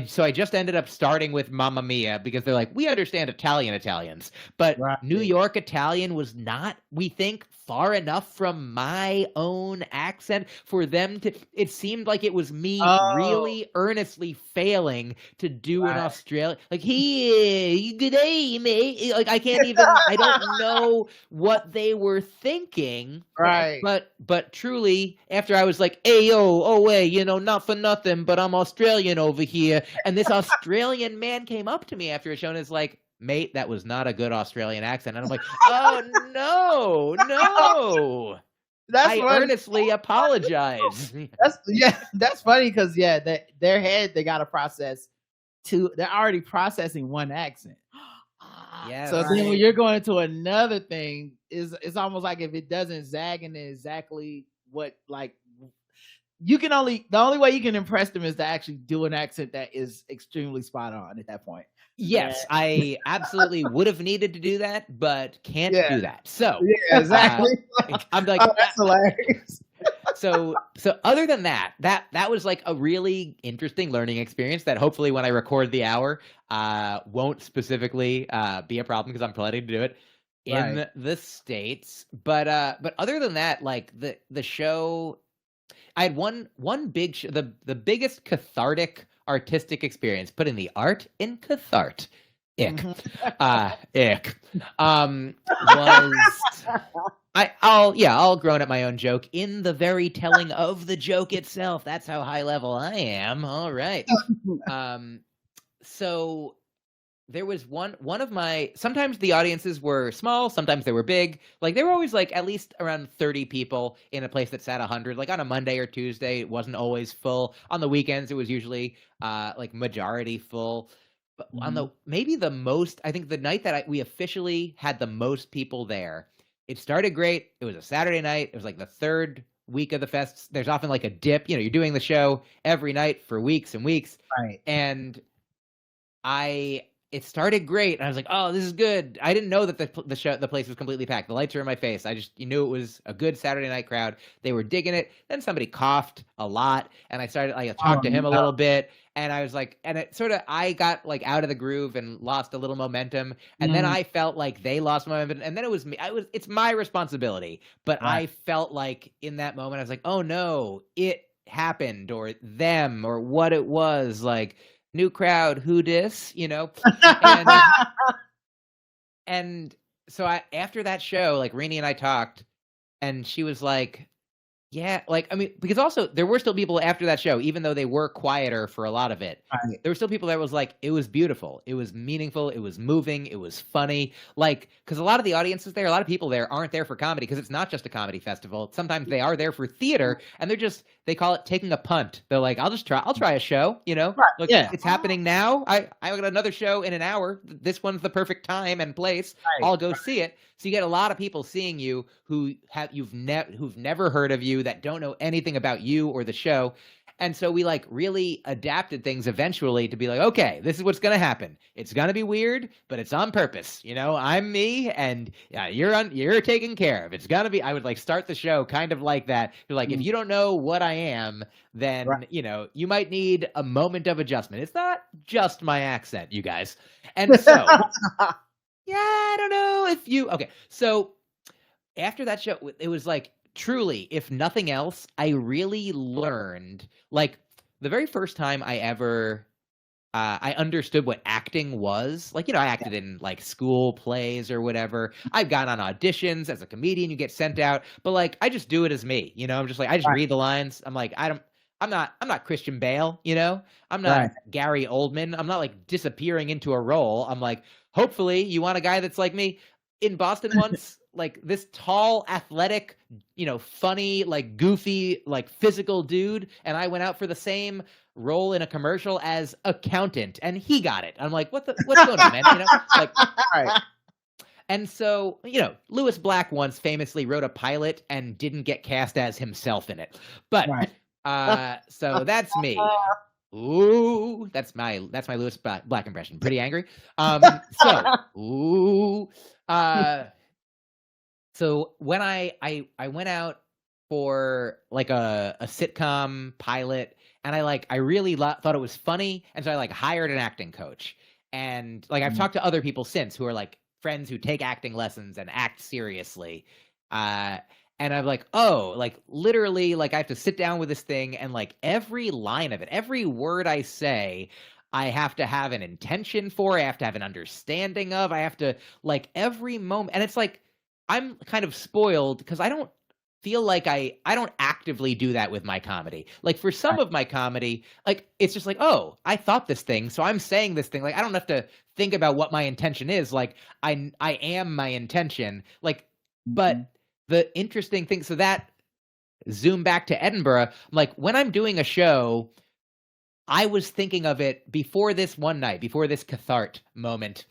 so I just ended up starting with Mamma Mia because they're like, we understand Italians, but New York Italian was not, we think, far enough from my own accent for them to, it seemed like it was me really earnestly failing to do an Australian, like, hey, good day, mate. Like, I can't even, I don't know what they were thinking. Right. But truly, after I was like, hey, hey, you know, not for nothing, but I'm Australian over here. And this Australian man came up to me after a show and is like, mate, that was not a good Australian accent. And I'm like, oh, no. I earnestly apologize. That's funny because, their head, they got to process they're already processing one accent. Yeah. So then when you're going into another thing, it's almost like if it doesn't zag into exactly what, like, the only way you can impress them is to actually do an accent that is extremely spot on at that point. Yes, I absolutely would have needed to do that, but can't do that. So exactly. I'm like, that's hilarious. So other than that was like a really interesting learning experience that hopefully when I record the hour won't specifically be a problem because I'm planning to do it in the States. But other than that, like the show, I had one big the biggest cathartic artistic experience, putting the art in cathart. Was I'll groan at my own joke in the very telling of the joke itself. That's how high level I am. All right. So there was one of my, sometimes the audiences were small, sometimes they were big. Like they were always like at least around 30 people in a place that sat 100. Like on a Monday or Tuesday, it wasn't always full. On the weekends, it was usually like majority full. But on maybe the most, I think the night that we officially had the most people there, it started great. It was a Saturday night. It was like the third week of the fests. There's often like a dip. You know, you're doing the show every night for weeks and weeks. Right. And it started great, and I was like, "Oh, this is good." I didn't know that the place was completely packed. The lights were in my face. You knew it was a good Saturday night crowd. They were digging it. Then somebody coughed a lot, and I talked to him a little bit, And I was like, and it sort of, I got like out of the groove and lost a little momentum. And then I felt like they lost momentum. And then it was me. It's my responsibility. But I felt like in that moment, I was like, oh no, it happened, or them, or what it was, like, new crowd, who dis, and so after that show, like, Renee and I talked, and she was like, yeah, like, I mean, because also there were still people after that show, even though they were quieter for a lot of it. Right. There were still people that was like, it was beautiful, it was meaningful, it was moving, it was funny. Like, because a lot of the audiences there, a lot of people there aren't there for comedy, because it's not just a comedy festival. Sometimes they are there for theater, and they call it taking a punt. They're like, I'll try a show, Right. Look, it's happening now. I got another show in an hour. This one's the perfect time and place. Right. I'll go see it. So you get a lot of people seeing you who've never heard of you, that don't know anything about you or the show. And so we like really adapted things eventually to be like, okay, this is what's going to happen. It's going to be weird, but it's on purpose. I'm me, and you're taken care of. It's going to be, I would like start the show kind of like that. You're like, if you don't know what I am, then, you might need a moment of adjustment. It's not just my accent, you guys. And so... yeah, I don't know okay. So after that show, it was like, truly, if nothing else, I really learned, like, the very first time I ever, I understood what acting was. Like, I acted in like school plays or whatever. I've gone on auditions as a comedian, you get sent out, but like, I just do it as me, I'm just like, I just read the lines. I'm like, I'm not Christian Bale, I'm not Gary Oldman. I'm not like disappearing into a role. I'm like, hopefully you want a guy that's like me. In Boston once, like this tall, athletic, funny, like goofy, like physical dude. And I went out for the same role in a commercial as accountant, and he got it. I'm like, what's going on, man? Like, right. And so, Lewis Black once famously wrote a pilot and didn't get cast as himself in it. But, so that's me. Ooh, that's my Lewis Black impression. Pretty angry. So when I went out for like a sitcom pilot, and I really thought it was funny, and so I like hired an acting coach, and like I've talked to other people since who are like friends who take acting lessons and act seriously. And I'm like, oh, like literally, like I have to sit down with this thing, and like every line of it, every word I say, I have to have an intention for, I have to have an understanding of, I have to like every moment. And it's like, I'm kind of spoiled because I don't feel like I don't actively do that with my comedy. Like for some of my comedy, like it's just like, oh, I thought this thing, so I'm saying this thing. Like I don't have to think about what my intention is. Like I am my intention. Like, but the interesting thing, so that zoom back to Edinburgh, like when I'm doing a show, I was thinking of it before this one night, before this cathart moment.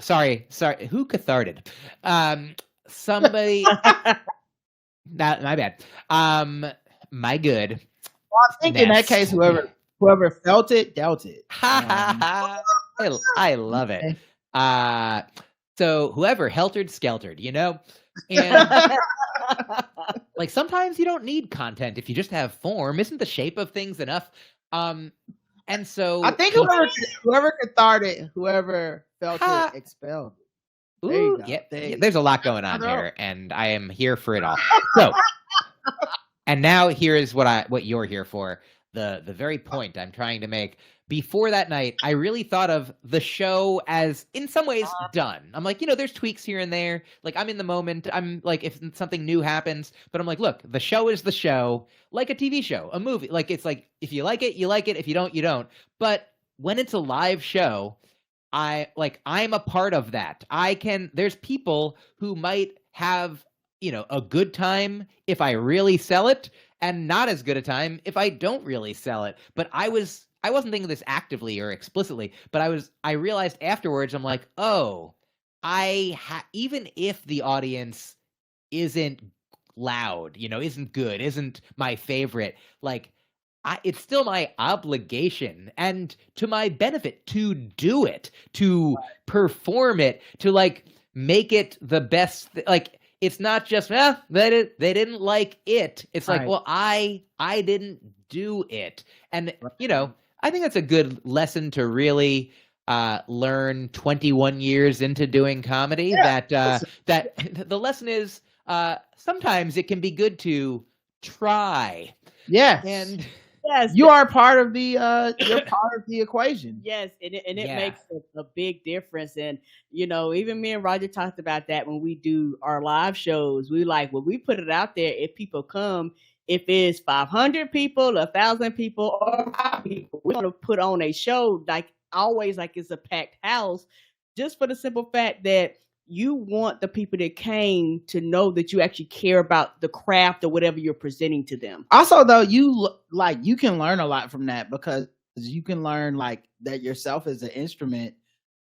Sorry, who catharted? Somebody, my bad. My good. Well, I think in that case, whoever felt it, dealt it. I love it. So whoever heltered skeltered, and like sometimes you don't need content if you just have form. Isn't the shape of things enough? And so I think whoever catharted, whoever felt it, expelled. Ooh, yeah, there's a lot going on here, and I am here for it all. So, and now here is what you're here for. The very point I'm trying to make. Before that night, I really thought of the show as, in some ways, done. I'm like, there's tweaks here and there. Like, I'm in the moment. I'm like, if something new happens, but I'm like, look, the show is the show, like a TV show, a movie. Like, it's like, if you like it, you like it. If you don't, you don't. But when it's a live show, I'm a part of that. There's people who might have, a good time if I really sell it, and not as good a time if I don't really sell it. But I wasn't thinking this actively or explicitly, but I realized afterwards, I'm like, oh, even if the audience isn't loud, isn't good, isn't my favorite, like, it's still my obligation and to my benefit to do it, to perform it, to like make it the best. Like, it's not just, they didn't like it. It's like, well, I didn't do it. And, I think that's a good lesson to really learn 21 years into doing comedy. That the lesson is sometimes it can be good to try. Yes. And yes, you are part of the you're part of the equation. Yes, and it makes a big difference. And even me and Roger talked about that when we do our live shows. We when we put it out there, if people come, if it's 500 people, 1,000 people, or 5 people, we're gonna put on a show always, it's a packed house, just for the simple fact that you want the people that came to know that you actually care about the craft or whatever you're presenting to them. Also, though, you can learn a lot from that, because you can learn that yourself as an instrument.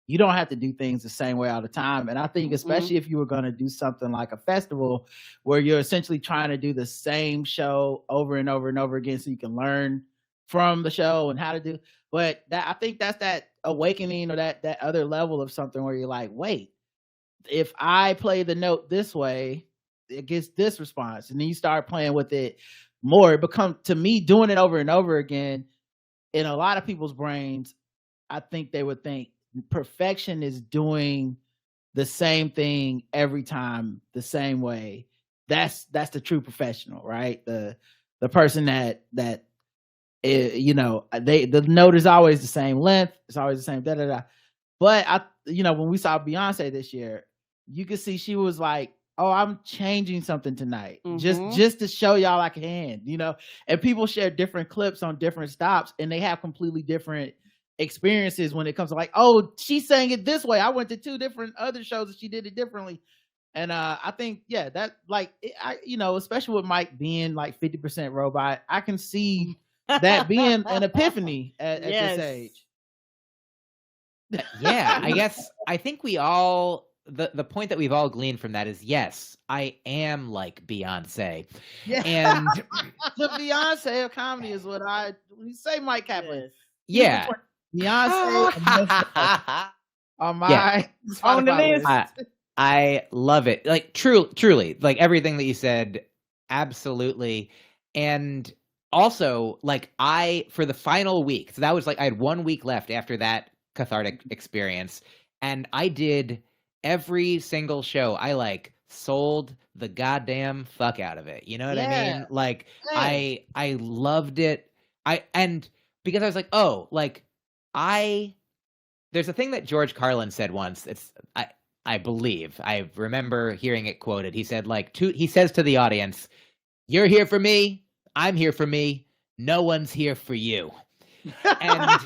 You don't have to do things the same way all the time. And I think especially if you were going to do something like a festival where you're essentially trying to do the same show over and over and over again, so you can learn from the show and how to do. But I think that's that awakening, or that other level of something where you're like, wait, if I play the note this way, it gets this response. And then you start playing with it more. It becomes, to me, doing it over and over again, in a lot of people's brains, I think they would think perfection is doing the same thing every time the same way. That's the true professional, right? The person that the note is always the same length, it's always the same da. But when we saw Beyonce this year, you could see she was like, oh, I'm changing something tonight, just to show y'all I can, and people share different clips on different stops, and they have completely different experiences when it comes to oh, she sang it this way. I went to 2 different other shows and she did it differently. And I think, that especially with Myq being 50% robot, I can see that being an epiphany at this age. Yeah, I think we all, the point that we've all gleaned from that is, yes, I am like Beyonce. Yeah. And the Beyonce of comedy is what when you say Myq Kaplan. Yeah. Beyonce on my on the list. I love it. Truly, everything that you said, absolutely. And also, for the final week, so that was I had 1 week left after that cathartic experience, and I did every single show. I sold the goddamn fuck out of it. You know what I mean? I loved it. Because I was there's a thing that George Carlin said once. I believe, I remember hearing it quoted. He said, he says to the audience, "You're here for me. I'm here for me. No one's here for you." And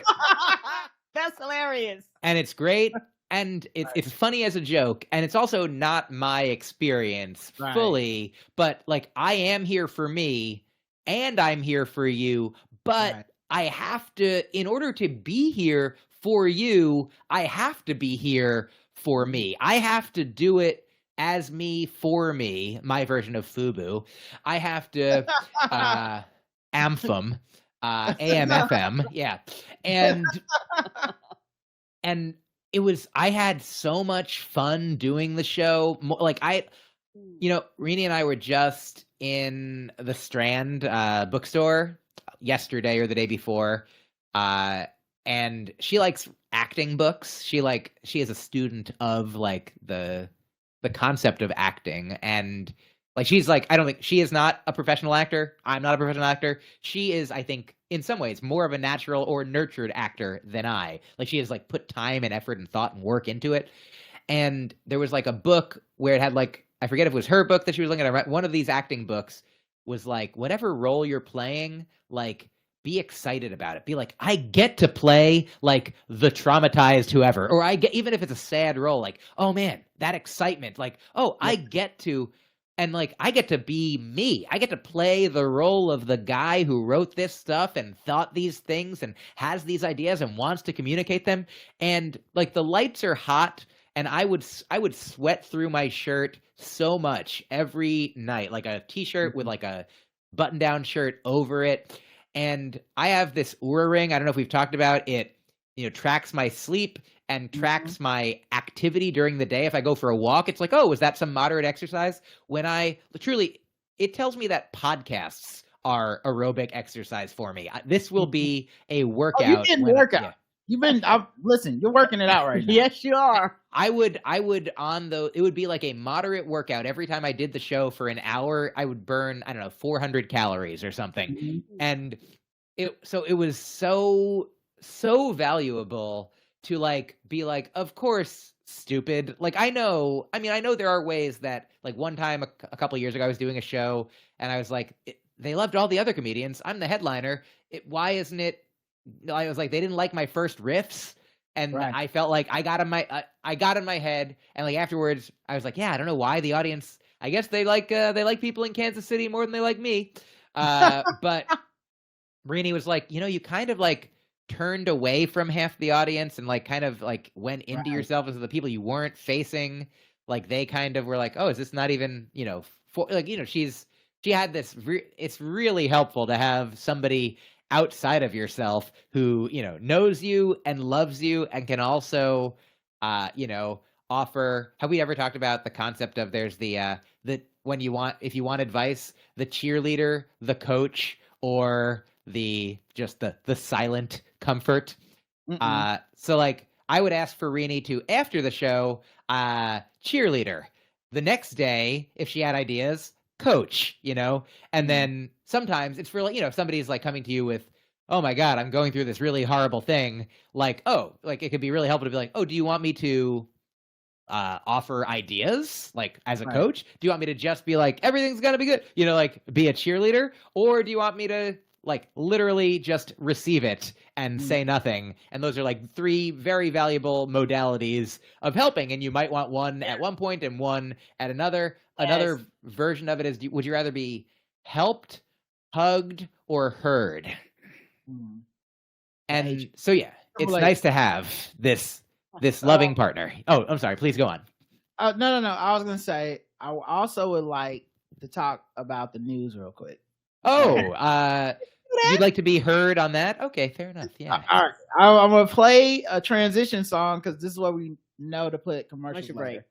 that's hilarious. And it's great. And it's funny as a joke. And it's also not my experience fully. But I am here for me and I'm here for you. But I have to, in order to be here for you, I have to be here for me. I have to do it as me, for me, my version of FUBU. I have to AMFM, AMFM, yeah. And it was, I had so much fun doing the show. Rini and I were just in the Strand bookstore yesterday or the day before, and she likes acting books. She is a student of the concept of acting, and she's I don't think she is not a professional actor. I'm not a professional actor. She is, I think, in some ways more of a natural or nurtured actor than I. She has put time and effort and thought and work into it. And there was a book where it had I forget if it was her book that she was looking at. One of these acting books was whatever role you're playing, be excited about it. Be I get to play the traumatized whoever, or I get, even if it's a sad role, oh man, that excitement, I get to, and I get to be me. I get to play the role of the guy who wrote this stuff and thought these things and has these ideas and wants to communicate them. And the lights are hot, and I would sweat through my shirt so much every night, a t-shirt with a button-down shirt over it. And I have this Oura ring. I don't know if we've talked about it. Tracks my sleep and tracks my activity during the day. If I go for a walk, it's oh, was that some moderate exercise? When it tells me that podcasts are aerobic exercise for me. This will be a workout. Oh, you didn't workout. You've been listen, you're working it out right now. Yes, you are. I would it would be like a moderate workout. Every time I did the show for an hour, I would burn, I don't know, 400 calories or something. Mm-hmm. And it was so valuable to like be like, of course, stupid. Like I know there are ways that, like, one time a couple of years ago I was doing a show and I was like, they loved all the other comedians. I'm the headliner. Why isn't it? I was like, they didn't like my first riffs, and right. I felt like I got in my head, and like afterwards, I was like, yeah, I don't know why the audience. I guess they like people in Kansas City more than they like me. But Rini was like, you kind of like turned away from half the audience and like kind of like went into yourself as the people you weren't facing. Like they kind of were like, oh, is this not even she had this. It's really helpful to have somebody outside of yourself who knows you and loves you and can also offer. Have we ever talked about the concept of there's the if you want advice, the cheerleader, the coach, or the silent comfort? So like I would ask for Rini to, after the show, cheerleader. The next day, if she had ideas, coach, and then sometimes it's for like, if somebody's like coming to you with, oh my God, I'm going through this really horrible thing. Like, it could be really helpful to be like, oh, do you want me to offer ideas like as a coach? Do you want me to just be like, everything's going to be good, like be a cheerleader? Or do you want me to like literally just receive it and say nothing? And those are like three very valuable modalities of helping. And you might want one at one point and one at another. Yes. Another version of it is, would you rather be helped, hugged, or heard? And so, yeah, it's nice to have this loving partner. Oh, I'm sorry. Please go on. No. I was going to say, I also would like to talk about the news real quick. Oh, you'd like to be heard on that? Okay, fair enough. Yeah. All right. I'm going to play a transition song because this is what we know to put commercial breaks.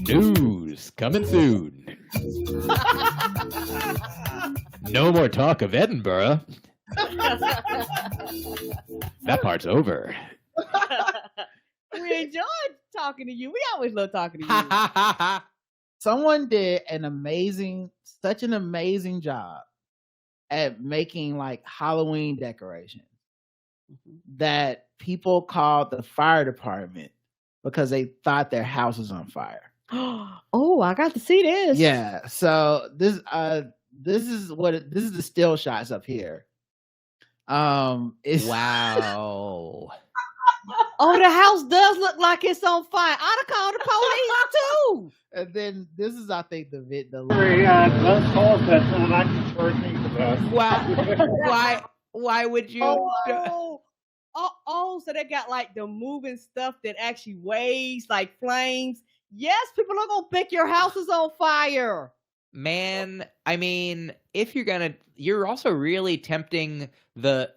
News coming soon. No more talk of Edinburgh. That part's over. We enjoyed talking to you. We always love talking to you. Someone did such an amazing job at making like Halloween decorations that people called the fire department because they thought their house was on fire. Oh, I got to see this. Yeah. So this is the still shots up here. Wow. Oh, the house does look like it's on fire. I'd have called the police too. And then this is, I think, the Why would you? So they got like the moving stuff that actually weighs like flames. Yes, people are gonna pick your houses on fire. Man, I mean, if you're also really tempting the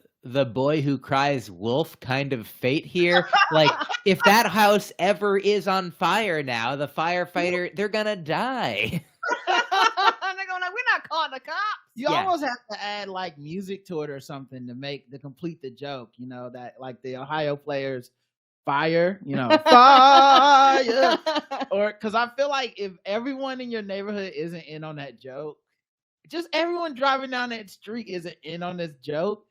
boy who cries wolf kind of fate here. Like, if that house ever is on fire now, the firefighter, they're gonna die. They're going like, we're not calling the cops. You almost have to add like music to it or something to complete the joke. That like the Ohio players fire, fire. Or because I feel like if everyone in your neighborhood isn't in on that joke, just everyone driving down that street isn't in on this joke,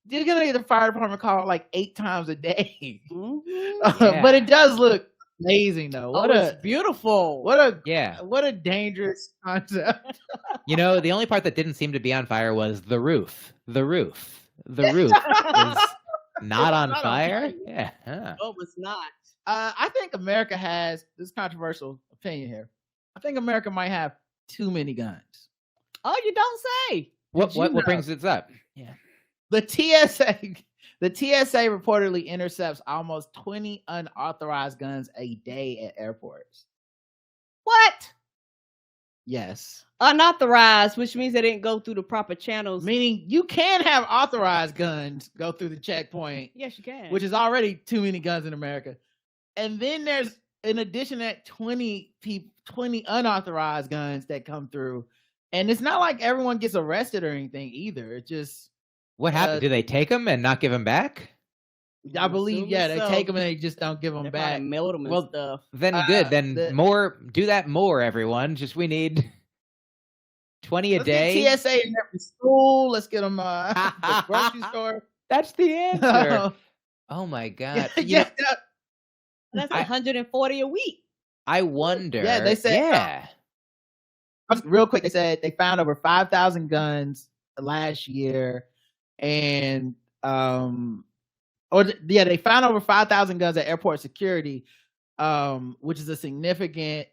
you're gonna get the fire department called like 8 times a day. But it does look amazing though. It's beautiful. What a dangerous concept. The only part that didn't seem to be on fire was the roof. The roof is not on fire. Yeah. Huh. Oh, it's not. I think America has this controversial opinion here. I think America might have too many guns. Oh, you don't say. What brings this up? Yeah. The TSA reportedly intercepts almost 20 unauthorized guns a day at airports. What? Yes. Unauthorized, which means they didn't go through the proper channels. Meaning you can have authorized guns go through the checkpoint. Yes, you can. Which is already too many guns in America. And then there's in addition to that, 20 unauthorized guns that come through. And it's not like everyone gets arrested or anything either. It just... What happened? Do they take them and not give them back? I believe, they take them and they just don't give them back. Melt them and stuff. Then good. Then do that more, everyone. Just we need 20 a day. Get TSA in every school. Let's get them the grocery store. That's the answer. Oh my God. That's 140 a week. I wonder. Yeah, they said. Real quick, they said they found over 5,000 guns last year, and they found over 5,000 guns at airport security, which is a significant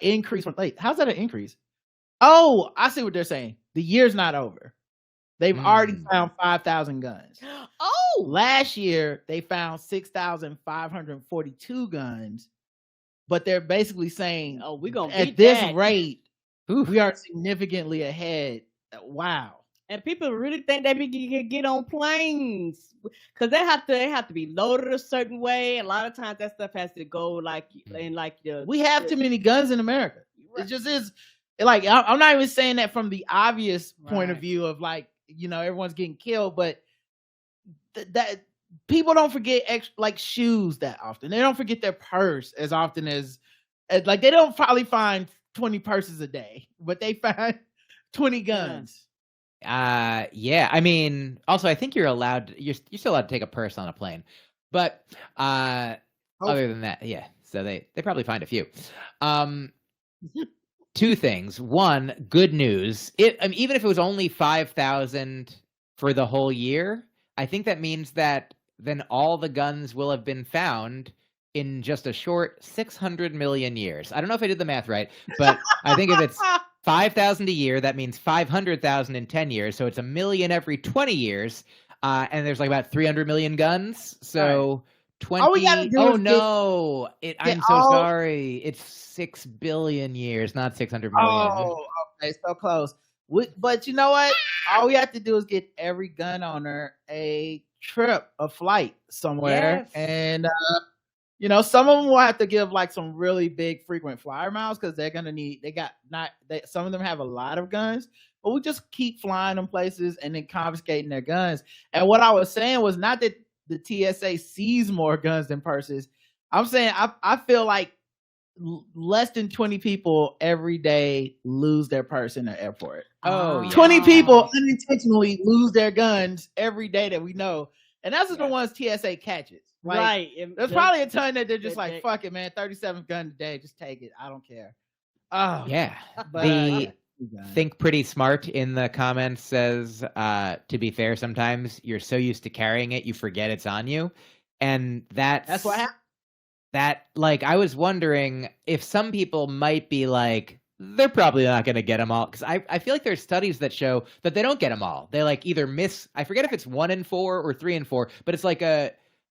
increase from... Wait, how's that an increase? Oh, I see what they're saying. The year's not over. They've already found 5,000 guns. Oh, last year they found 6,542 guns, but they're basically saying, "Oh, we're gonna at this rate, we are significantly ahead." Wow. And people really think they can get on planes because they have to be loaded a certain way. A lot of times that stuff has to go we have too many guns in America. Right. It just is. Like, I'm not even saying that from the obvious point of view of everyone's getting killed, but that people don't forget shoes that often. They don't forget their purse as often as they don't probably find 20 purses a day, but they find 20 guns. Yeah. I mean, also I think you're still allowed to take a purse on a plane, but other than that, yeah. So they probably find a few. Two things. One, good news. Even if it was only 5,000 for the whole year, I think that means that then all the guns will have been found in just a short 600 million years. I don't know if I did the math right, but I think if it's 5,000 a year, that means 500,000 in 10 years. So it's 1 million every 20 years. And there's about 300 million guns. So 20. I'm so sorry. It's 6 billion years, not 600 million. Oh, okay, so close. But you know what? All we have to do is get every gun owner a flight somewhere, and some of them will have to give some really big frequent flyer miles because they're gonna need. Some of them have a lot of guns, but we just keep flying them places and then confiscating their guns. And what I was saying was not that the TSA sees more guns than purses. I'm saying I feel like less than 20 people every day lose their purse in the airport. 20 people unintentionally lose their guns every day that we know. And that's the ones TSA catches. Right. There's probably a ton that they're just fuck it, man. 37 guns a day. Just take it. I don't care. Oh, yeah. But, Think Pretty Smart in the comments says, to be fair, sometimes you're so used to carrying it, you forget it's on you. And that's what happened. I was wondering if some people might be they're probably not going to get them all. Because I feel like there's studies that show that they don't get them all. They either miss, I forget if it's 1 in 4 or 3 in 4, but it's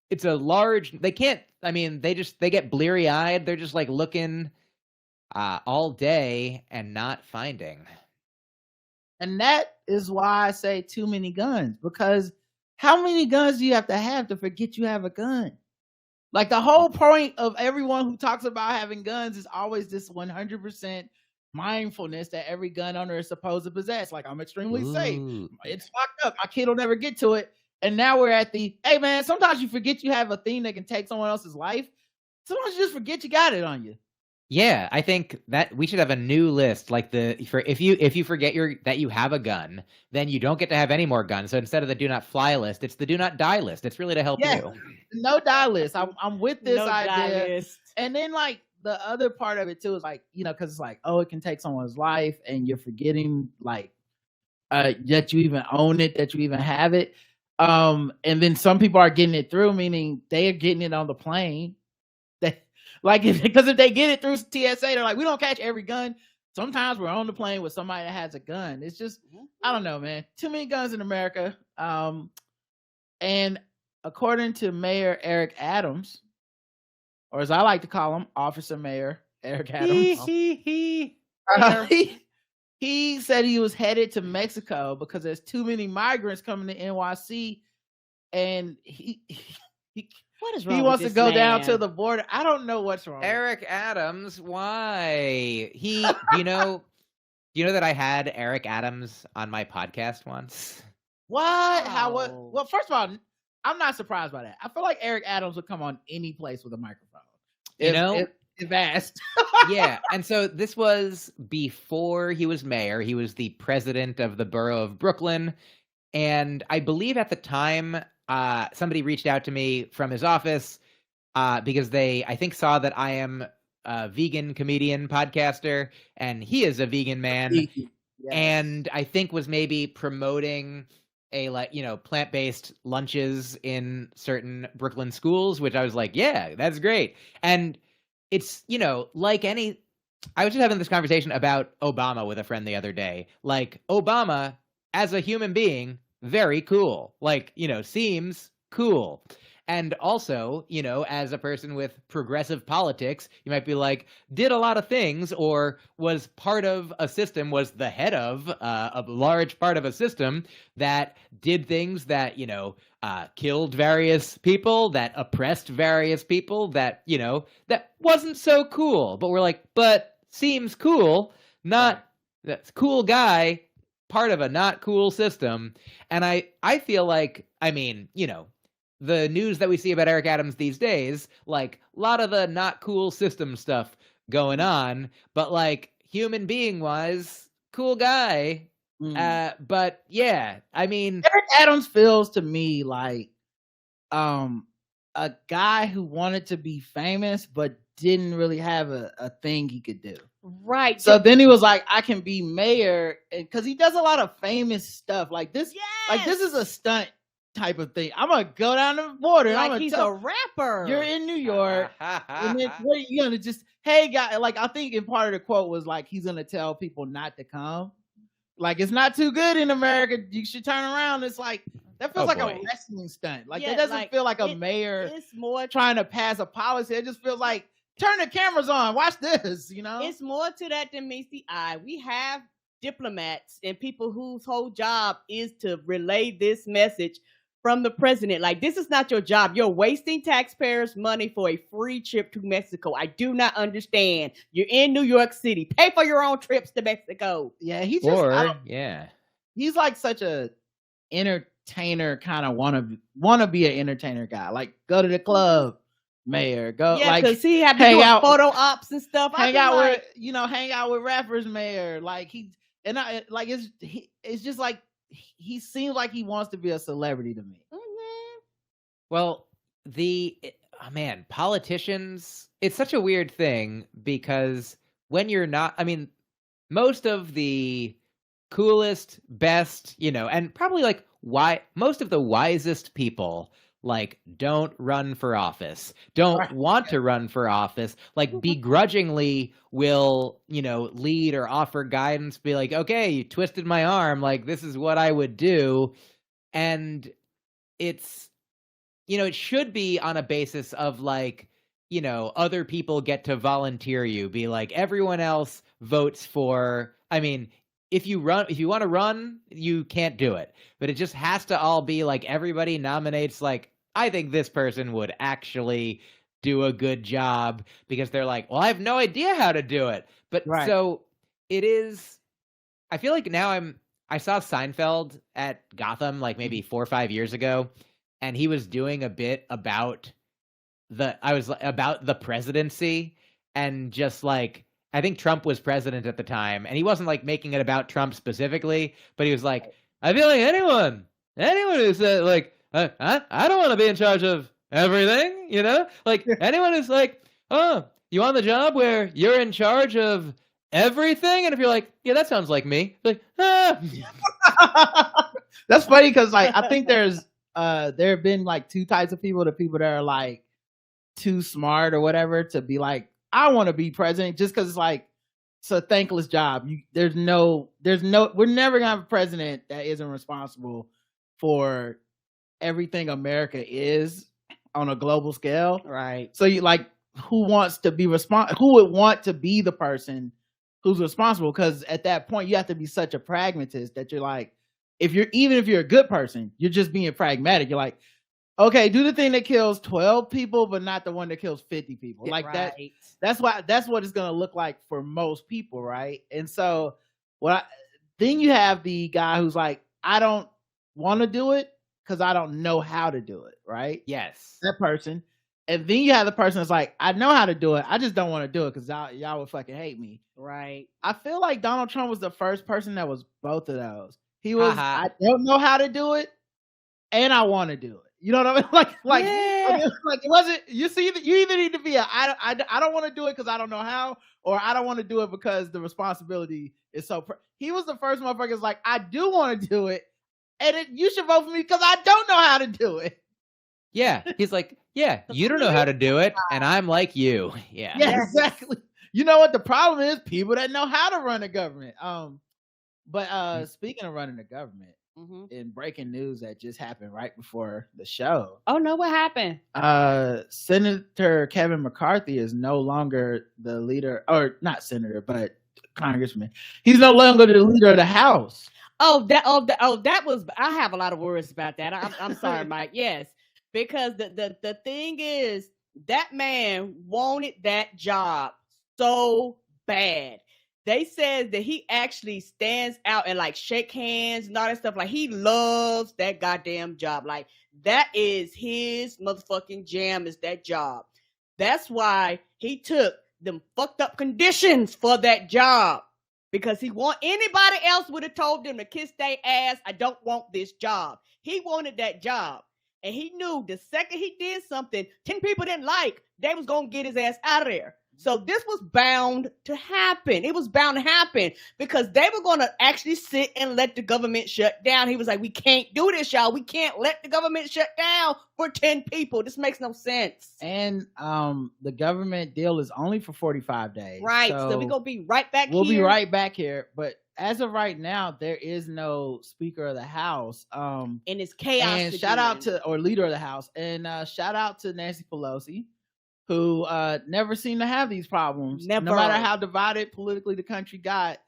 it's a large, they can't, they get bleary eyed. They're just looking all day and not finding. And that is why I say too many guns, because how many guns do you have to forget you have a gun? The whole point of everyone who talks about having guns is always this 100% mindfulness that every gun owner is supposed to possess. I'm extremely safe. It's locked up. My kid will never get to it. And now we're at hey man, sometimes you forget you have a thing that can take someone else's life. Sometimes you just forget you got it on you. Yeah, I think that we should have a new list, if you forget that you have a gun, then you don't get to have any more guns. So instead of the do not fly list, it's the do not die list. It's really to help you. No die list. I'm with this idea. And then the other part of it too is because it's it can take someone's life, and you're forgetting that you even own it, that you even have it. And then some people are getting it through, meaning they are getting it on the plane. Because if they get it through TSA, they're we don't catch every gun. Sometimes we're on the plane with somebody that has a gun. It's just, I don't know, man. Too many guns in America. And according to Mayor Eric Adams, or as I like to call him, Officer Mayor Eric Adams, he said he was headed to Mexico because there's too many migrants coming to NYC, and What is wrong He with wants to this go down man? to the border. I don't know what's wrong. Eric Adams, why? You know that I had Eric Adams on my podcast once? What? How? Oh. What? Well, first of all, I'm not surprised by that. I feel like Eric Adams would come on any place with a microphone. If asked. Yeah, and so this was before he was mayor. He was the president of the borough of Brooklyn, and I believe at the time somebody reached out to me from his office because they, I think, saw that I am a vegan comedian podcaster, and he is a vegan man, Yes. and I think was maybe promoting a plant-based lunches in certain Brooklyn schools, which I was like, yeah, that's great. And it's, like any, I was just having this conversation about Obama with a friend the other day. Like, Obama, as a human being, very cool. Like, seems cool. And also, as a person with progressive politics, you might be like, did a lot of things or was part of a system, was the head of a large part of a system that did things that, killed various people, that oppressed various people, that, that wasn't so cool. But we're like, but seems cool, not that's cool guy, part of a not cool system. And I feel like, the news that we see about Eric Adams these days, like a lot of the not cool system stuff going on, but like human being wise, cool guy. But yeah, Eric Adams feels to me like a guy who wanted to be famous but didn't really have a thing he could do. Right. So then he was like, I can be mayor, because he does a lot of famous stuff like this. Yes! Like this is a stunt type of thing. I'm gonna go down the border. Like he's a rapper. You're in New York, and then what are you gonna just? Hey, guy. Like I think in part of the quote was like he's gonna tell people not to come. Like it's not too good in America. You should turn around. It's like that feels like a wrestling stunt. Like it doesn't feel like a mayor. It's more trying to pass a policy. It just feels like turn the cameras on. Watch this. It's more to that than meets the eye. We have diplomats and people whose whole job is to relay this message from the president. Like, this is not your job. You're wasting taxpayers' money for a free trip to Mexico. I do not understand. You're in New York City. Pay for your own trips to Mexico. Yeah, he's he's like such a entertainer kind of wanna be an entertainer guy. Like, go to the club, mayor. Go, because he had to do photo ops and stuff. Hang out with rappers, mayor. Like it's just like. He seems like he wants to be a celebrity to me. Mm-hmm. Well, politicians, it's such a weird thing because when you're not, most of the coolest, best, and probably like most of the wisest people like don't run for office, don't want to run for office, like begrudgingly will, lead or offer guidance, be like, okay, you twisted my arm, like this is what I would do. And it's, it should be on a basis of like, other people get to volunteer you, be like everyone else votes for, if you want to run, you can't do it. But it just has to all be like everybody nominates like, I think this person would actually do a good job because they're like, well, I have no idea how to do it. But so it is, I feel like now I saw Seinfeld at Gotham like maybe 4 or 5 years ago, and he was doing a bit about the presidency and just like, I think Trump was president at the time, and he wasn't like making it about Trump specifically, but he was like, I feel like anyone who said like, I don't want to be in charge of everything, like anyone who's like, oh, you on the job where you're in charge of everything? And if you're like, yeah, that sounds like me, like, That's funny because like I think there have been like two types of people: the people that are like too smart or whatever to be like, I want to be president, just because it's like it's a thankless job. We're never gonna have a president that isn't responsible for everything America is on a global scale. Right. So you like, who would want to be the person who's responsible? Because at that point you have to be such a pragmatist that you're like, if you're a good person, you're just being pragmatic. You're like, Okay, do the thing that kills 12 people, but not the one that kills 50 people. Like that. That's what it's gonna look like for most people, right? And so then you have the guy who's like, I don't want to do it because I don't know how to do it, right? Yes. That person. And then you have the person that's like, I know how to do it. I just don't want to do it because y'all would fucking hate me. Right. I feel like Donald Trump was the first person that was both of those. He was, I don't know how to do it, and I want to do it. You know what I mean? Like it wasn't. You see, you either need to be I don't want to do it because I don't know how, or I don't want to do it because the responsibility is so. He was the first motherfucker that's like, I do want to do it, and you should vote for me because I don't know how to do it. Yeah, he's like, yeah, you don't know how to do it, and I'm like you. Yeah, exactly. You know what the problem is? People that know how to run a government. But speaking of running the government, in breaking news that just happened right before the show. Oh no, what happened? Senator Kevin McCarthy is no longer the leader, or not senator, but congressman. He's no longer the leader of the House. That was. I have a lot of words about that. I'm sorry, Myq. Yes, because the thing is, that man wanted that job so bad. They said that he actually stands out and like shake hands and all that stuff. Like he loves that goddamn job. Like that is his motherfucking jam, is that job. That's why he took them fucked up conditions for that job, because anybody else would have told them to kiss their ass. I don't want this job. He wanted that job. And he knew the second he did something 10 people didn't like, they was going to get his ass out of there. So this was bound to happen. It was bound to happen because they were going to actually sit and let the government shut down. He was like, we can't do this, y'all. We can't let the government shut down for 10 people. This makes no sense. And the government deal is only for 45 days. Right. So we're going to be right back here. We'll be right back here. But as of right now, there is no Speaker of the House. And it's chaos. And shout out to, or Leader of the House. And shout out to Nancy Pelosi, who never seemed to have these problems. Never. No matter how divided politically the country got,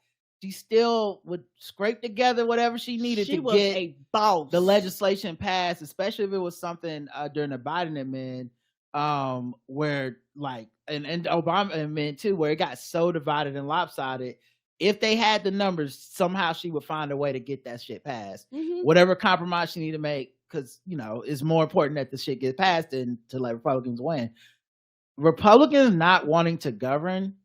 she still would scrape together whatever she needed to get a boss. The legislation passed, especially if it was something during the Biden admin, where like, and Obama admin too, where it got so divided and lopsided. If they had the numbers, somehow she would find a way to get that shit passed. Whatever compromise she needed to make, because, you know, it's more important that the shit get passed than to let Republicans win. Republicans not wanting to govern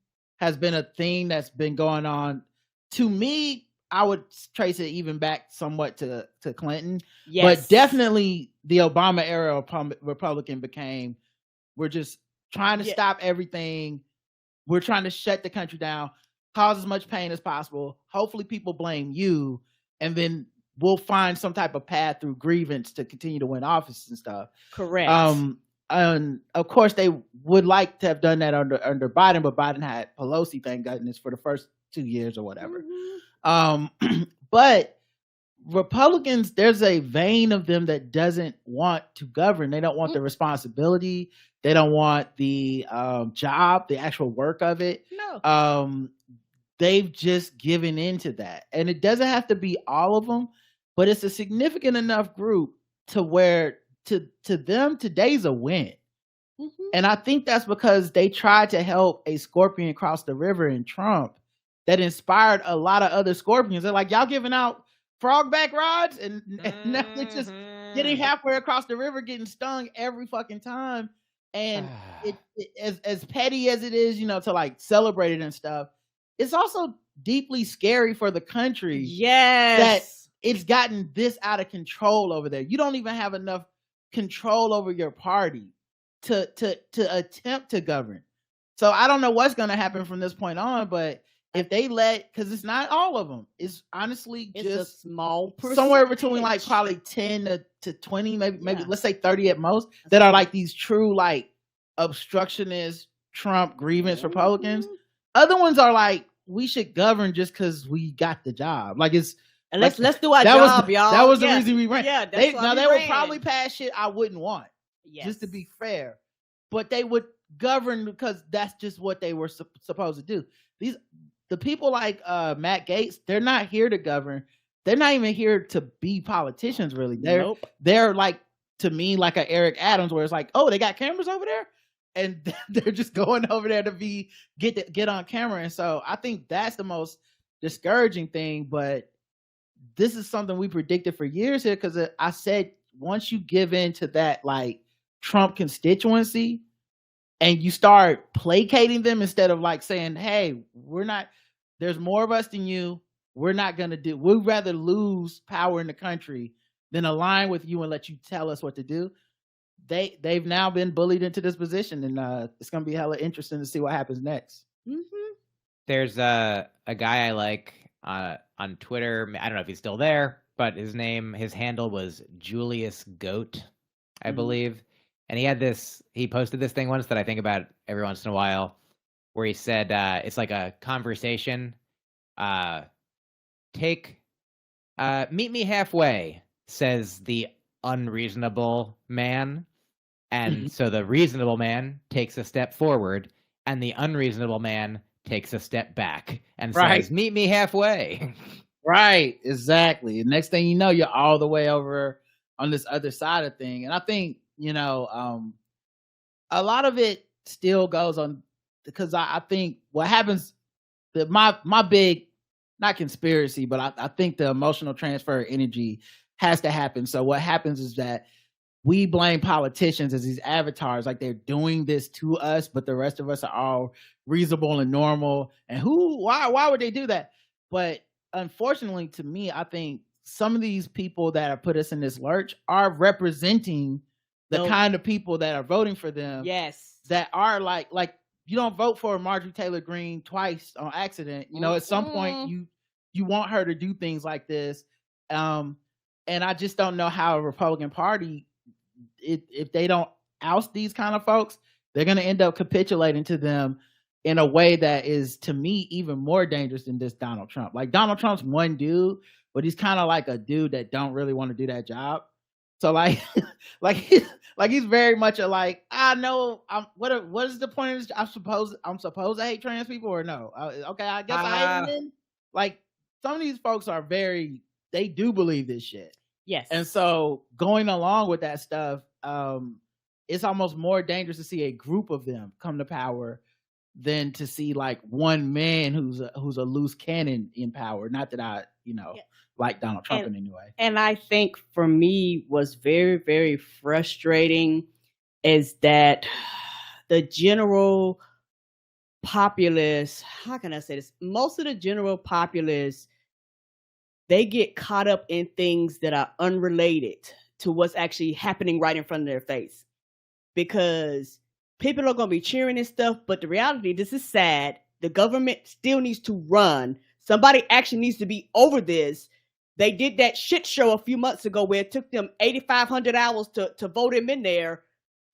has been a thing that's been going on. To me, I would trace it even back somewhat to Clinton. Yes. But definitely the Obama era Republican became, we're just trying to stop everything. We're trying to shut the country down, cause as much pain as possible. Hopefully people blame you, and then we'll find some type of path through grievance to continue to win office and stuff. Correct. And of course, they would like to have done that under Biden, but Biden had Pelosi, thank goodness, for the first 2 years or whatever. But Republicans, there's a vein of them that doesn't want to govern. They don't want the responsibility. They don't want the job, the actual work of it. No. They've just given into that. And it doesn't have to be all of them, but it's a significant enough group to where to them, today's a win. And I think that's because they tried to help a scorpion cross the river in Trump that inspired a lot of other scorpions. They're like, y'all giving out frog back rods, and now they're just getting halfway across the river, getting stung every fucking time. And it as petty as it is, you know, to like celebrate it and stuff, it's also deeply scary for the country. Yes. That it's gotten this out of control over there. You don't even have enough control over your party to attempt to govern. So I don't know what's going to happen from this point on, but if they because it's not all of them, it's honestly it's just a small percentage. Somewhere between like probably 10 to 20, maybe let's say 30 at most, that are like these true like obstructionist Trump grievance Republicans. Other ones are like, we should govern just because we got the job. Like it's and let's do our job, y'all. That was the reason we ran. Yeah, they would probably pass shit I wouldn't want. Yes. Just to be fair, but they would govern because that's just what they were supposed to do. The people like Matt Gaetz, they're not here to govern. They're not even here to be politicians. Really, they're like to me like a Eric Adams, where it's like, oh, they got cameras over there, and they're just going over there to get on camera. And so I think that's the most discouraging thing. But this is something we predicted for years here, because I said once you give in to that like Trump constituency and you start placating them instead of like saying, hey, there's more of us than you. We'd rather lose power in the country than align with you and let you tell us what to do. They've now been bullied into this position, and it's going to be hella interesting to see what happens next. Mm-hmm. There's a guy I like on Twitter. I don't know if he's still there, but his handle was Julius Goat, I believe. And he posted this thing once that I think about every once in a while, where he said, it's like a conversation. Meet me halfway, says the unreasonable man. And so the reasonable man takes a step forward, and the unreasonable man takes a step back and says, meet me halfway. Right, exactly. Next thing you know, you're all the way over on this other side of thing. And I think, a lot of it still goes on, because I think what happens, my big, not conspiracy, but I think the emotional transfer of energy has to happen. So what happens is that we blame politicians as these avatars, like they're doing this to us, but the rest of us are all reasonable and normal. And why would they do that? But unfortunately, to me, I think some of these people that have put us in this lurch are representing the kind of people that are voting for them. Yes. That are like you don't vote for Marjorie Taylor Greene twice on accident. At some point you want her to do things like this. And I just don't know how a Republican Party, if they don't oust these kind of folks, they're going to end up capitulating to them in a way that is, to me, even more dangerous than this Donald Trump. Like, Donald Trump's one dude, but he's kind of like a dude that don't really want to do that job. So like he's very much I know what is the point of this? I'm supposed to hate trans people or no? Okay, I guess I hate them. Like, some of these folks they do believe this shit. Yes. And so going along with that stuff, it's almost more dangerous to see a group of them come to power than to see like one man who's a loose cannon in power. Not that I, like Donald Trump in any way. And I think for me was very, very frustrating is that the general populace, how can I say this? Most of the general populace, they get caught up in things that are unrelated to what's actually happening right in front of their face. Because people are going to be cheering and stuff, but the reality, this is sad. The government still needs to run. Somebody actually needs to be over this. They did that shit show a few months ago where it took them 8,500 hours to vote him in there,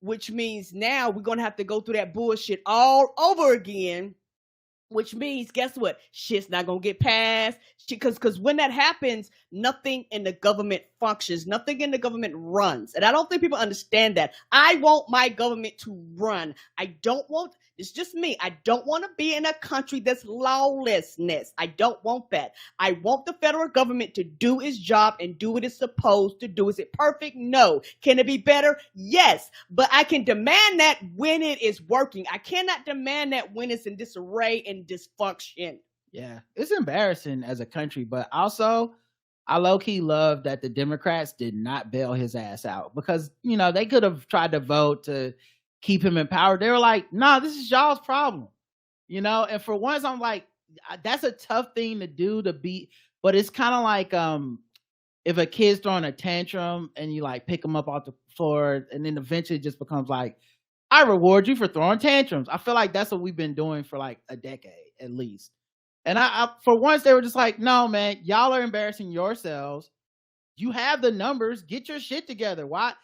which means now we're going to have to go through that bullshit all over again. Which means, guess what? Shit's not going to get passed. Because when that happens, nothing in the government functions. Nothing in the government runs. And I don't think people understand that. I want my government to run. It's just me. I don't want to be in a country that's lawlessness. I don't want that. I want the federal government to do its job and do what it's supposed to do. Is it perfect? No. Can it be better? Yes. But I can demand that when it is working. I cannot demand that when it's in disarray and dysfunction. Yeah, it's embarrassing as a country, but also I low-key love that the Democrats did not bail his ass out, because, they could have tried to vote to keep him in power. They were like, nah, this is y'all's problem, and for once I'm like, that's a tough thing to do but it's kind of like, if a kid's throwing a tantrum and you like pick them up off the floor, and then eventually it just becomes like, I reward you for throwing tantrums. I feel like that's what we've been doing for like a decade at least. And I for once they were just like, no, man, y'all are embarrassing yourselves. You have the numbers. Get your shit together. Why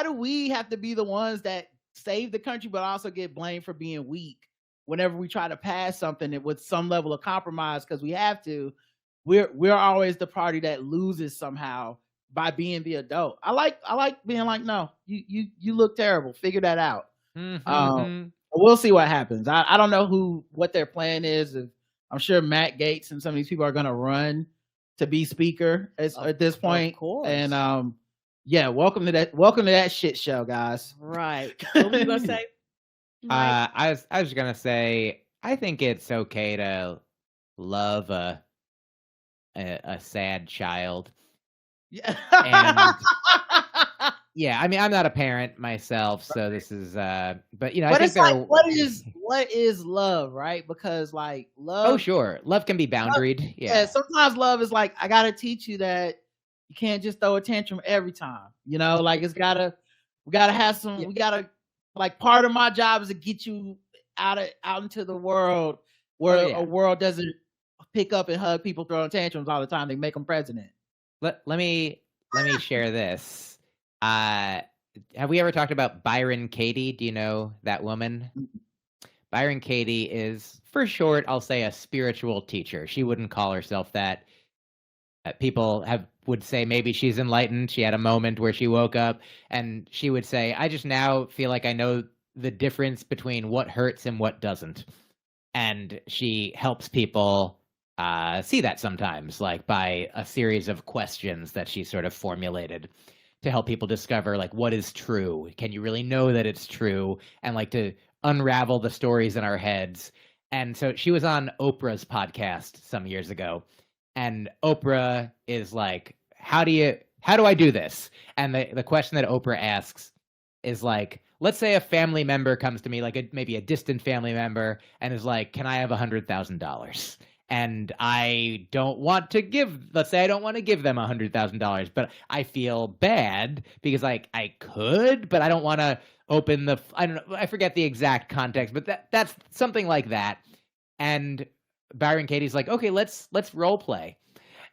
do we have to be the ones that save the country but also get blamed for being weak whenever we try to pass something with some level of compromise? Because we have to. We're always the party that loses somehow by being the adult. I like being like, no, you look terrible. Figure that out. We'll see what happens. I don't know what their plan is. I'm sure Matt Gaetz and some of these people are going to run to be speaker at this point. Of course. And Yeah, welcome to that shit show, guys. Right. What were you gonna say? I was gonna say, I think it's okay to love a sad child. Yeah. And yeah, I mean, I'm not a parent myself, so this is but you know, but I think it's like, what is love, right? Because like love. Oh, sure, love can be boundaried. Yeah, sometimes love is like, I gotta teach you that you can't just throw a tantrum every time. You know, like we gotta have some. We gotta, like, part of my job is to get you out into the world where a world doesn't pick up and hug people throwing tantrums all the time. They make them president. Let me share this. Have we ever talked about Byron Katie? Do you know that woman? Byron Katie is, for short, I'll say, a spiritual teacher. She wouldn't call herself that. People would say maybe she's enlightened. She had a moment where she woke up and she would say, I just now feel like I know the difference between what hurts and what doesn't. And she helps people see that sometimes, like by a series of questions that she sort of formulated to help people discover, like, what is true? Can you really know that it's true? And like to unravel the stories in our heads. And so she was on Oprah's podcast some years ago. And Oprah is like, how do I do this? And the question that Oprah asks is like, let's say a family member comes to me, like maybe a distant family member, and is like, can I have $100,000? And I don't want to give them $100,000, but I feel bad because like I could, but I don't want to open I forget the exact context, but that's something like that. And Byron Katie's like, okay, let's role play.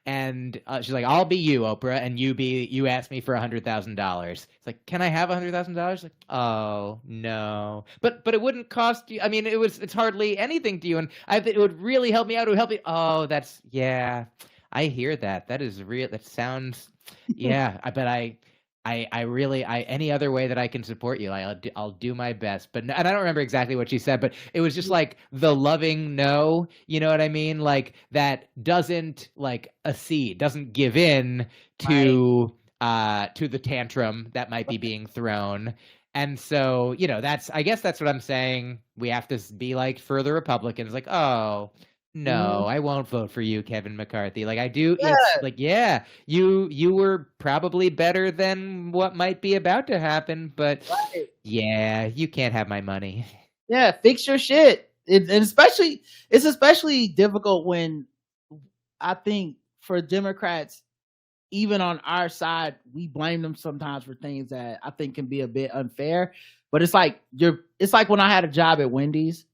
And she's like, I'll be you, Oprah, and you ask me for $100,000. It's like, can I have $100,000? Like, oh no, but it wouldn't cost you. I mean, it's hardly anything to you, and it would really help me out. It would help me. Oh, I hear that. That is real. That sounds, yeah. I bet I really any other way that I can support you, I'll do my best. But and I don't remember exactly what she said, but it was just like the loving no, you know what I mean? Like that doesn't like accede, doesn't give in to the tantrum that might be being thrown. And so, you know, I guess that's what I'm saying. We have to be like further Republicans, like, oh, no, I won't vote for you, Kevin McCarthy. Like I do. Yeah. It's like, yeah, you were probably better than what might be about to happen, but yeah, you can't have my money. Yeah, fix your shit. And it's especially difficult when I think for Democrats, even on our side, we blame them sometimes for things that I think can be a bit unfair. But it's like when I had a job at Wendy's.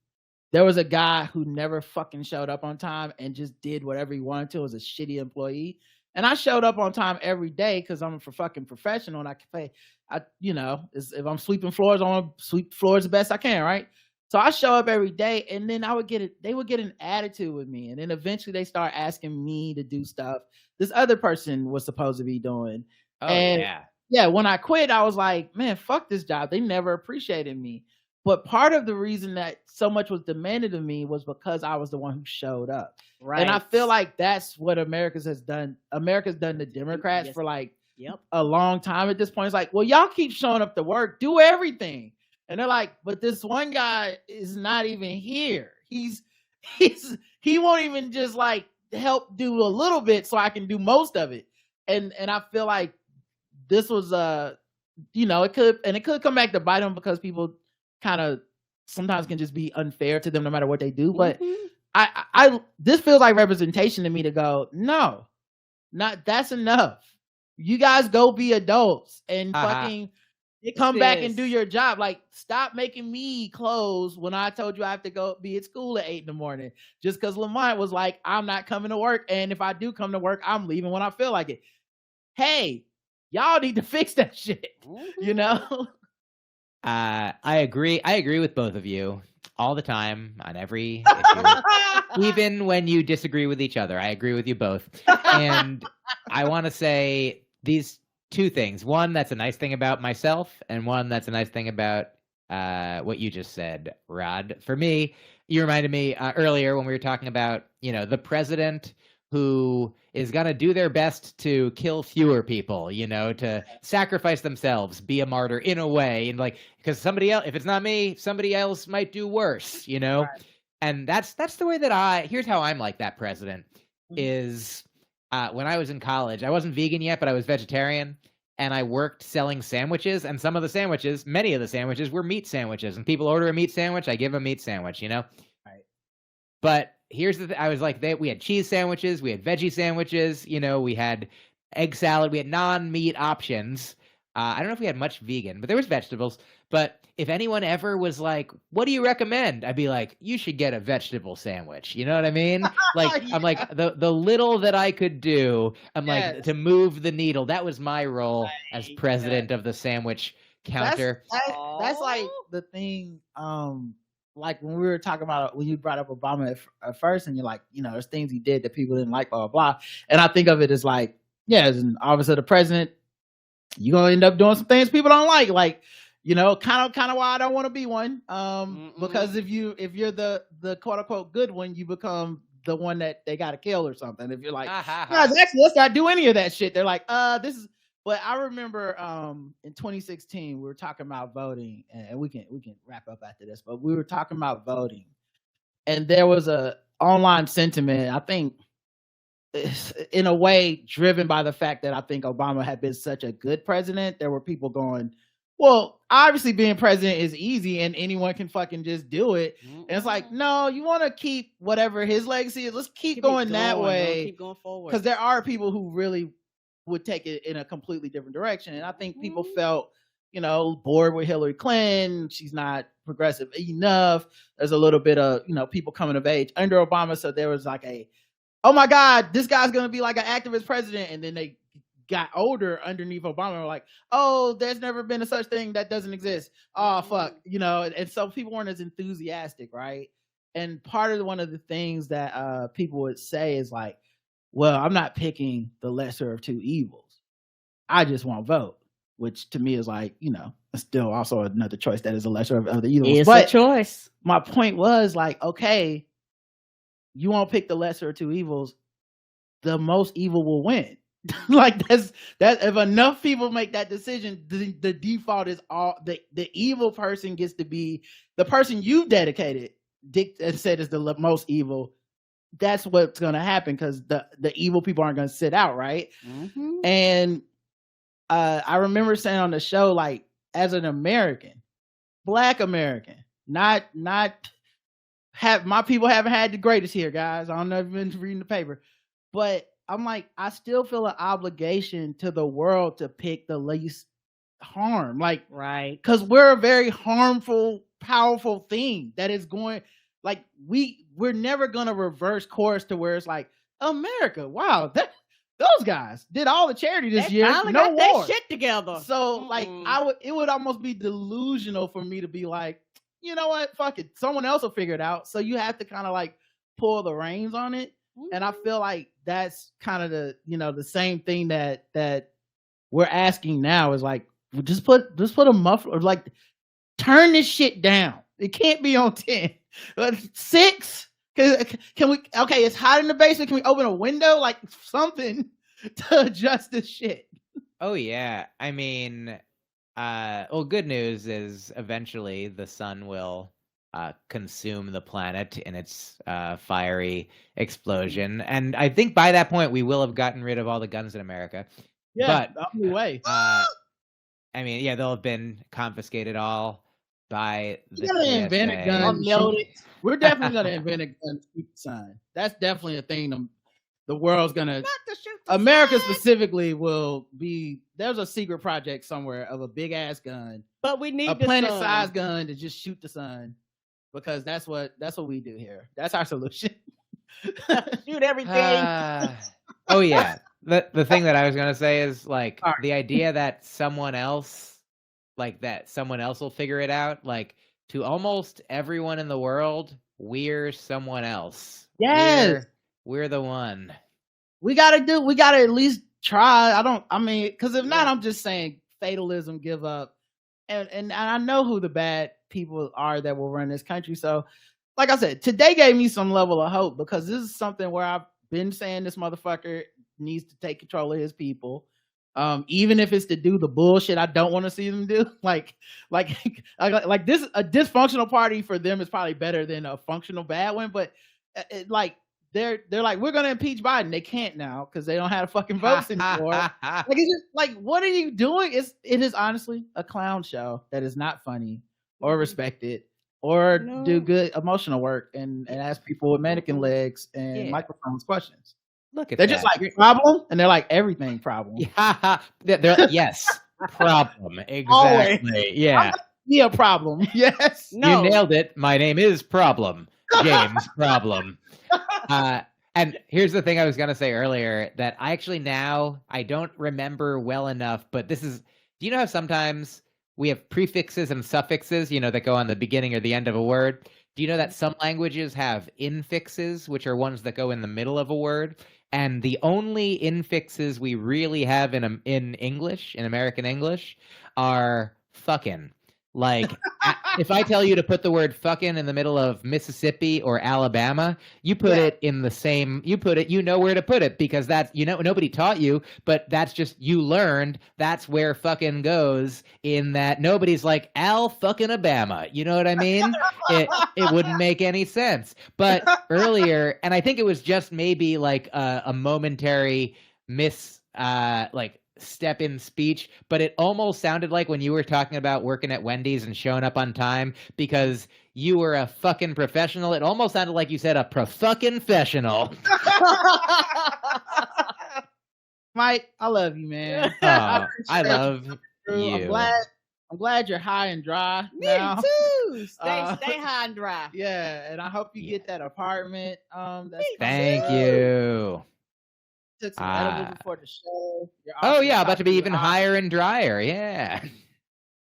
There was a guy who never fucking showed up on time and just did whatever he wanted to. It was a shitty employee. And I showed up on time every day because I'm a fucking professional and I can pay. If I'm sweeping floors, I want to sweep floors the best I can, right? So I show up every day, and then they would get an attitude with me. And then eventually they start asking me to do stuff this other person was supposed to be doing. Oh, and yeah, when I quit, I was like, man, fuck this job. They never appreciated me. But part of the reason that so much was demanded of me was because I was the one who showed up. Right. And I feel like that's what America's done to Democrats for like a long time at this point. It's like, well, y'all keep showing up to work, do everything. And they're like, but this one guy is not even here. He won't even just like help do a little bit so I can do most of it. And I feel like this was it could come back to bite them because people kind of sometimes can just be unfair to them no matter what they do. But I this feels like representation to me to go, no, not that's enough. You guys go be adults and fucking come back and do your job. Like, stop making me close when I told you I have to go be at school at 8 a.m. just because Lamont was like, I'm not coming to work. And if I do come to work, I'm leaving when I feel like it. Hey, y'all need to fix that shit. You know? I agree with both of you all the time on every issue. Even when you disagree with each other, I agree with you both. And I want to say these two things. One, that's a nice thing about myself, and one, that's a nice thing about what you just said, Rod. For me, you reminded me earlier when we were talking about, the president who is going to do their best to kill fewer people, to sacrifice themselves, be a martyr in a way. And like, because somebody else, if it's not me, somebody else might do worse, Right. And that's the way that here's how I'm like that president is when I was in college, I wasn't vegan yet, but I was vegetarian. And I worked selling sandwiches, and many of the sandwiches were meat sandwiches. And people order a meat sandwich, I give them a meat sandwich, Right. But here's the thing. I was like, we had cheese sandwiches, we had veggie sandwiches, we had egg salad, we had non-meat options. I don't know if we had much vegan, but there was vegetables. But if anyone ever was like, what do you recommend? I'd be like, you should get a vegetable sandwich. You know what I mean? Like, I'm like, the little that I could do, I'm like, to move the needle. That was my role as president of the sandwich counter. That's like the thing, like when we were talking about, when you brought up Obama at first, and you're like, there's things he did that people didn't like, blah, blah, blah. And I think of it as like, as an office of the president, you're going to end up doing some things people don't like, kind of why I don't want to be one. Because if you're the quote unquote good one, you become the one that they got to kill or something. If you're like, guys, actually, let's not do any of that shit. They're like, this is. But I remember in 2016 we were talking about voting, and we can wrap up after this. But we were talking about voting, and there was a online sentiment, I think, in a way driven by the fact that I think Obama had been such a good president. There were people going, well, obviously being president is easy and anyone can fucking just do it. And it's like, no, you want to keep whatever his legacy is. Let's keep going that way. Keep going forward. Because there are people who really would take it in a completely different direction. And I think people felt, bored with Hillary Clinton. She's not progressive enough. There's a little bit of, people coming of age under Obama. So there was like oh my God, this guy's going to be like an activist president. And then they got older underneath Obama, were like, oh, there's never been a such thing, that doesn't exist. Oh, fuck. And so people weren't as enthusiastic, right? And one of the things that people would say is like, well, I'm not picking the lesser of two evils. I just won't vote, which to me is like, still also another choice that is a lesser of the evils. It's a choice. My point was like, okay, you won't pick the lesser of two evils, the most evil will win. Like that if enough people make that decision, the default is all the evil person gets to be the person you dedicated and said is the most evil. That's what's going to happen, because the evil people aren't going to sit out, right? And I remember saying on the show, like, as an American, Black American, not have my people haven't had the greatest here, guys. I don't know if you've been reading the paper, but I'm like, I still feel an obligation to the world to pick the least harm, like, right? Because we're a very harmful, powerful thing that is going, like, we're never gonna reverse course to where it's like, America, wow, those guys did all the charity this year, no war, shit together. So like, it would almost be delusional for me to be like, you know what, fuck it, someone else will figure it out. So you have to kind of like pull the reins on it. And I feel like that's kind of the same thing that we're asking now is like, just put a muffler, like, turn this shit down. It can't be on 10, but 6. Can we? Okay, it's hot in the basement. Can we open a window, like something, to adjust this shit? Oh yeah, I mean, good news is eventually the sun will consume the planet in its fiery explosion, and I think by that point we will have gotten rid of all the guns in America. Yeah, but the only way. I mean, yeah, they'll have been confiscated all by the invent a gun. We're definitely gonna invent a gun to shoot the sign. That's definitely a thing. The world's gonna. America specifically will be. There's a secret project somewhere of a big ass gun, but we need a planet-sized gun to just shoot the sun. Because that's what we do here. That's our solution. Shoot everything. Oh yeah. The thing that I was gonna say is like the idea that someone else will figure it out. Like, to almost everyone in the world, we're someone else. Yes, we're the one. We gotta at least try. Because if not, I'm just saying fatalism, give up. And I know who the bad people are that will run this country. So, like I said, today gave me some level of hope, because this is something where I've been saying this motherfucker needs to take control of his people. Even if it's to do the bullshit I don't want to see them do, like this, a dysfunctional party for them is probably better than a functional bad one. But they're like, we're gonna impeach Biden. They can't now because they don't have fucking votes anymore. Like, it's just like, what are you doing? It is honestly a clown show that is not funny or respected or do good emotional work and ask people with mannequin legs and microphones questions. Look at they're that. Just like problem, and they're like everything problem. Yes, problem. Exactly. Always. Yeah. Be a problem. Yes. No. You nailed it. My name is Problem. James Problem. And here's the thing I was gonna say earlier that I actually now I don't remember well enough, but this is. Do you know how sometimes we have prefixes and suffixes, that go on the beginning or the end of a word? Do you know that some languages have infixes, which are ones that go in the middle of a word? And the only infixes we really have in English, in American English, are fucking. Like, if I tell you to put the word fucking in the middle of Mississippi or Alabama, you put it in the same, you know where to put it because that's, nobody taught you, but that's just, you learned that's where fucking goes in that nobody's like, Al fucking Obama. You know what I mean? It wouldn't make any sense. But earlier, and I think it was just maybe like a momentary step in speech, but it almost sounded like when you were talking about working at Wendy's and showing up on time because you were a fucking professional. It almost sounded like you said a pro-fucking-fessional. Mike, I love you, man. I love you. I'm glad you're high and dry. Me now. too. Stay high and dry. Yeah, and I hope you get that apartment. Thank you. Took some edibles before the show. About to be even higher and drier. Yeah.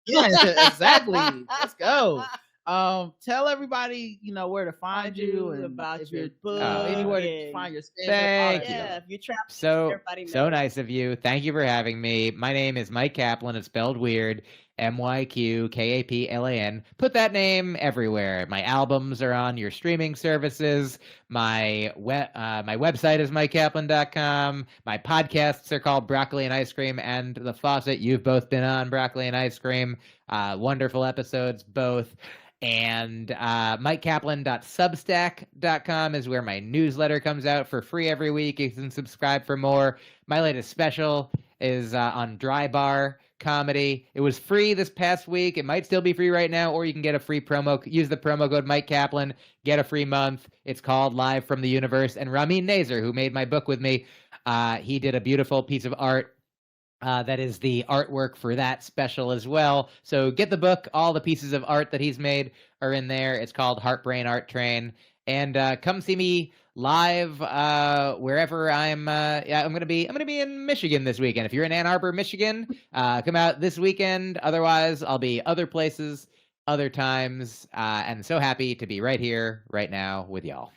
Yeah, exactly. Let's go. Tell everybody, where to find you and about your book, anywhere to find your stand. Thank you. Yeah, if you're trapped, so nice of you. Thank you for having me. My name is Myq Kaplan. It's spelled weird. MYQ KAPLAN. Put that name everywhere. My albums are on your streaming services. My website is MyQKaplan.com. My podcasts are called Broccoli and Ice Cream and The Faucet. You've both been on Broccoli and Ice Cream. Wonderful episodes, both. And MyQKaplan.substack.com is where my newsletter comes out for free every week. You can subscribe for more. My latest special is on Dry Bar Comedy. It was free this past week. It might still be free right now, or you can get a free promo. Use the promo code Myq Kaplan. Get a free month. It's called Live from the Universe. And Ramin Nazer, who made my book with me, he did a beautiful piece of art. That is the artwork for that special as well. So get the book. All the pieces of art that he's made are in there. It's called Heartbrain Art Train. And come see me live wherever I'm gonna be in Michigan this weekend. If you're in Ann Arbor, Michigan, come out this weekend. Otherwise, I'll be other places, other times, and so happy to be right here, right now with y'all.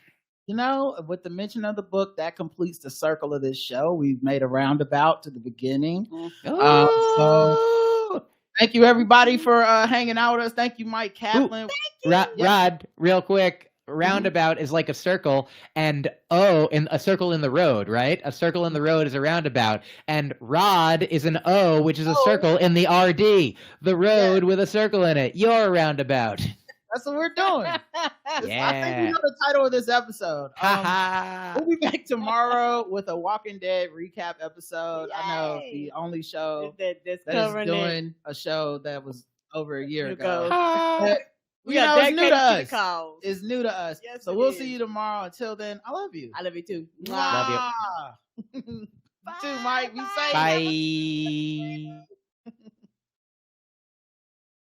With the mention of the book, that completes the circle of this show. We've made a roundabout to the beginning. So thank you everybody for hanging out with us. Thank you, Myq Kaplan. Rod, real quick. Roundabout is like a circle, and a circle in the road, right? A circle in the road is a roundabout, and rod is an O, which is a circle in the RD. The road with a circle in it. You're a roundabout. That's what we're doing. Yeah. I think we know the title of this episode. We'll be back tomorrow with a Walking Dead recap episode. Yay. I know the only show that is doing a show that was over a year ago. It's new to us. It's new to us. Yes, so we'll see you tomorrow. Until then, I love you. I love you too. Love you. You too, Myq. Be safe. Bye.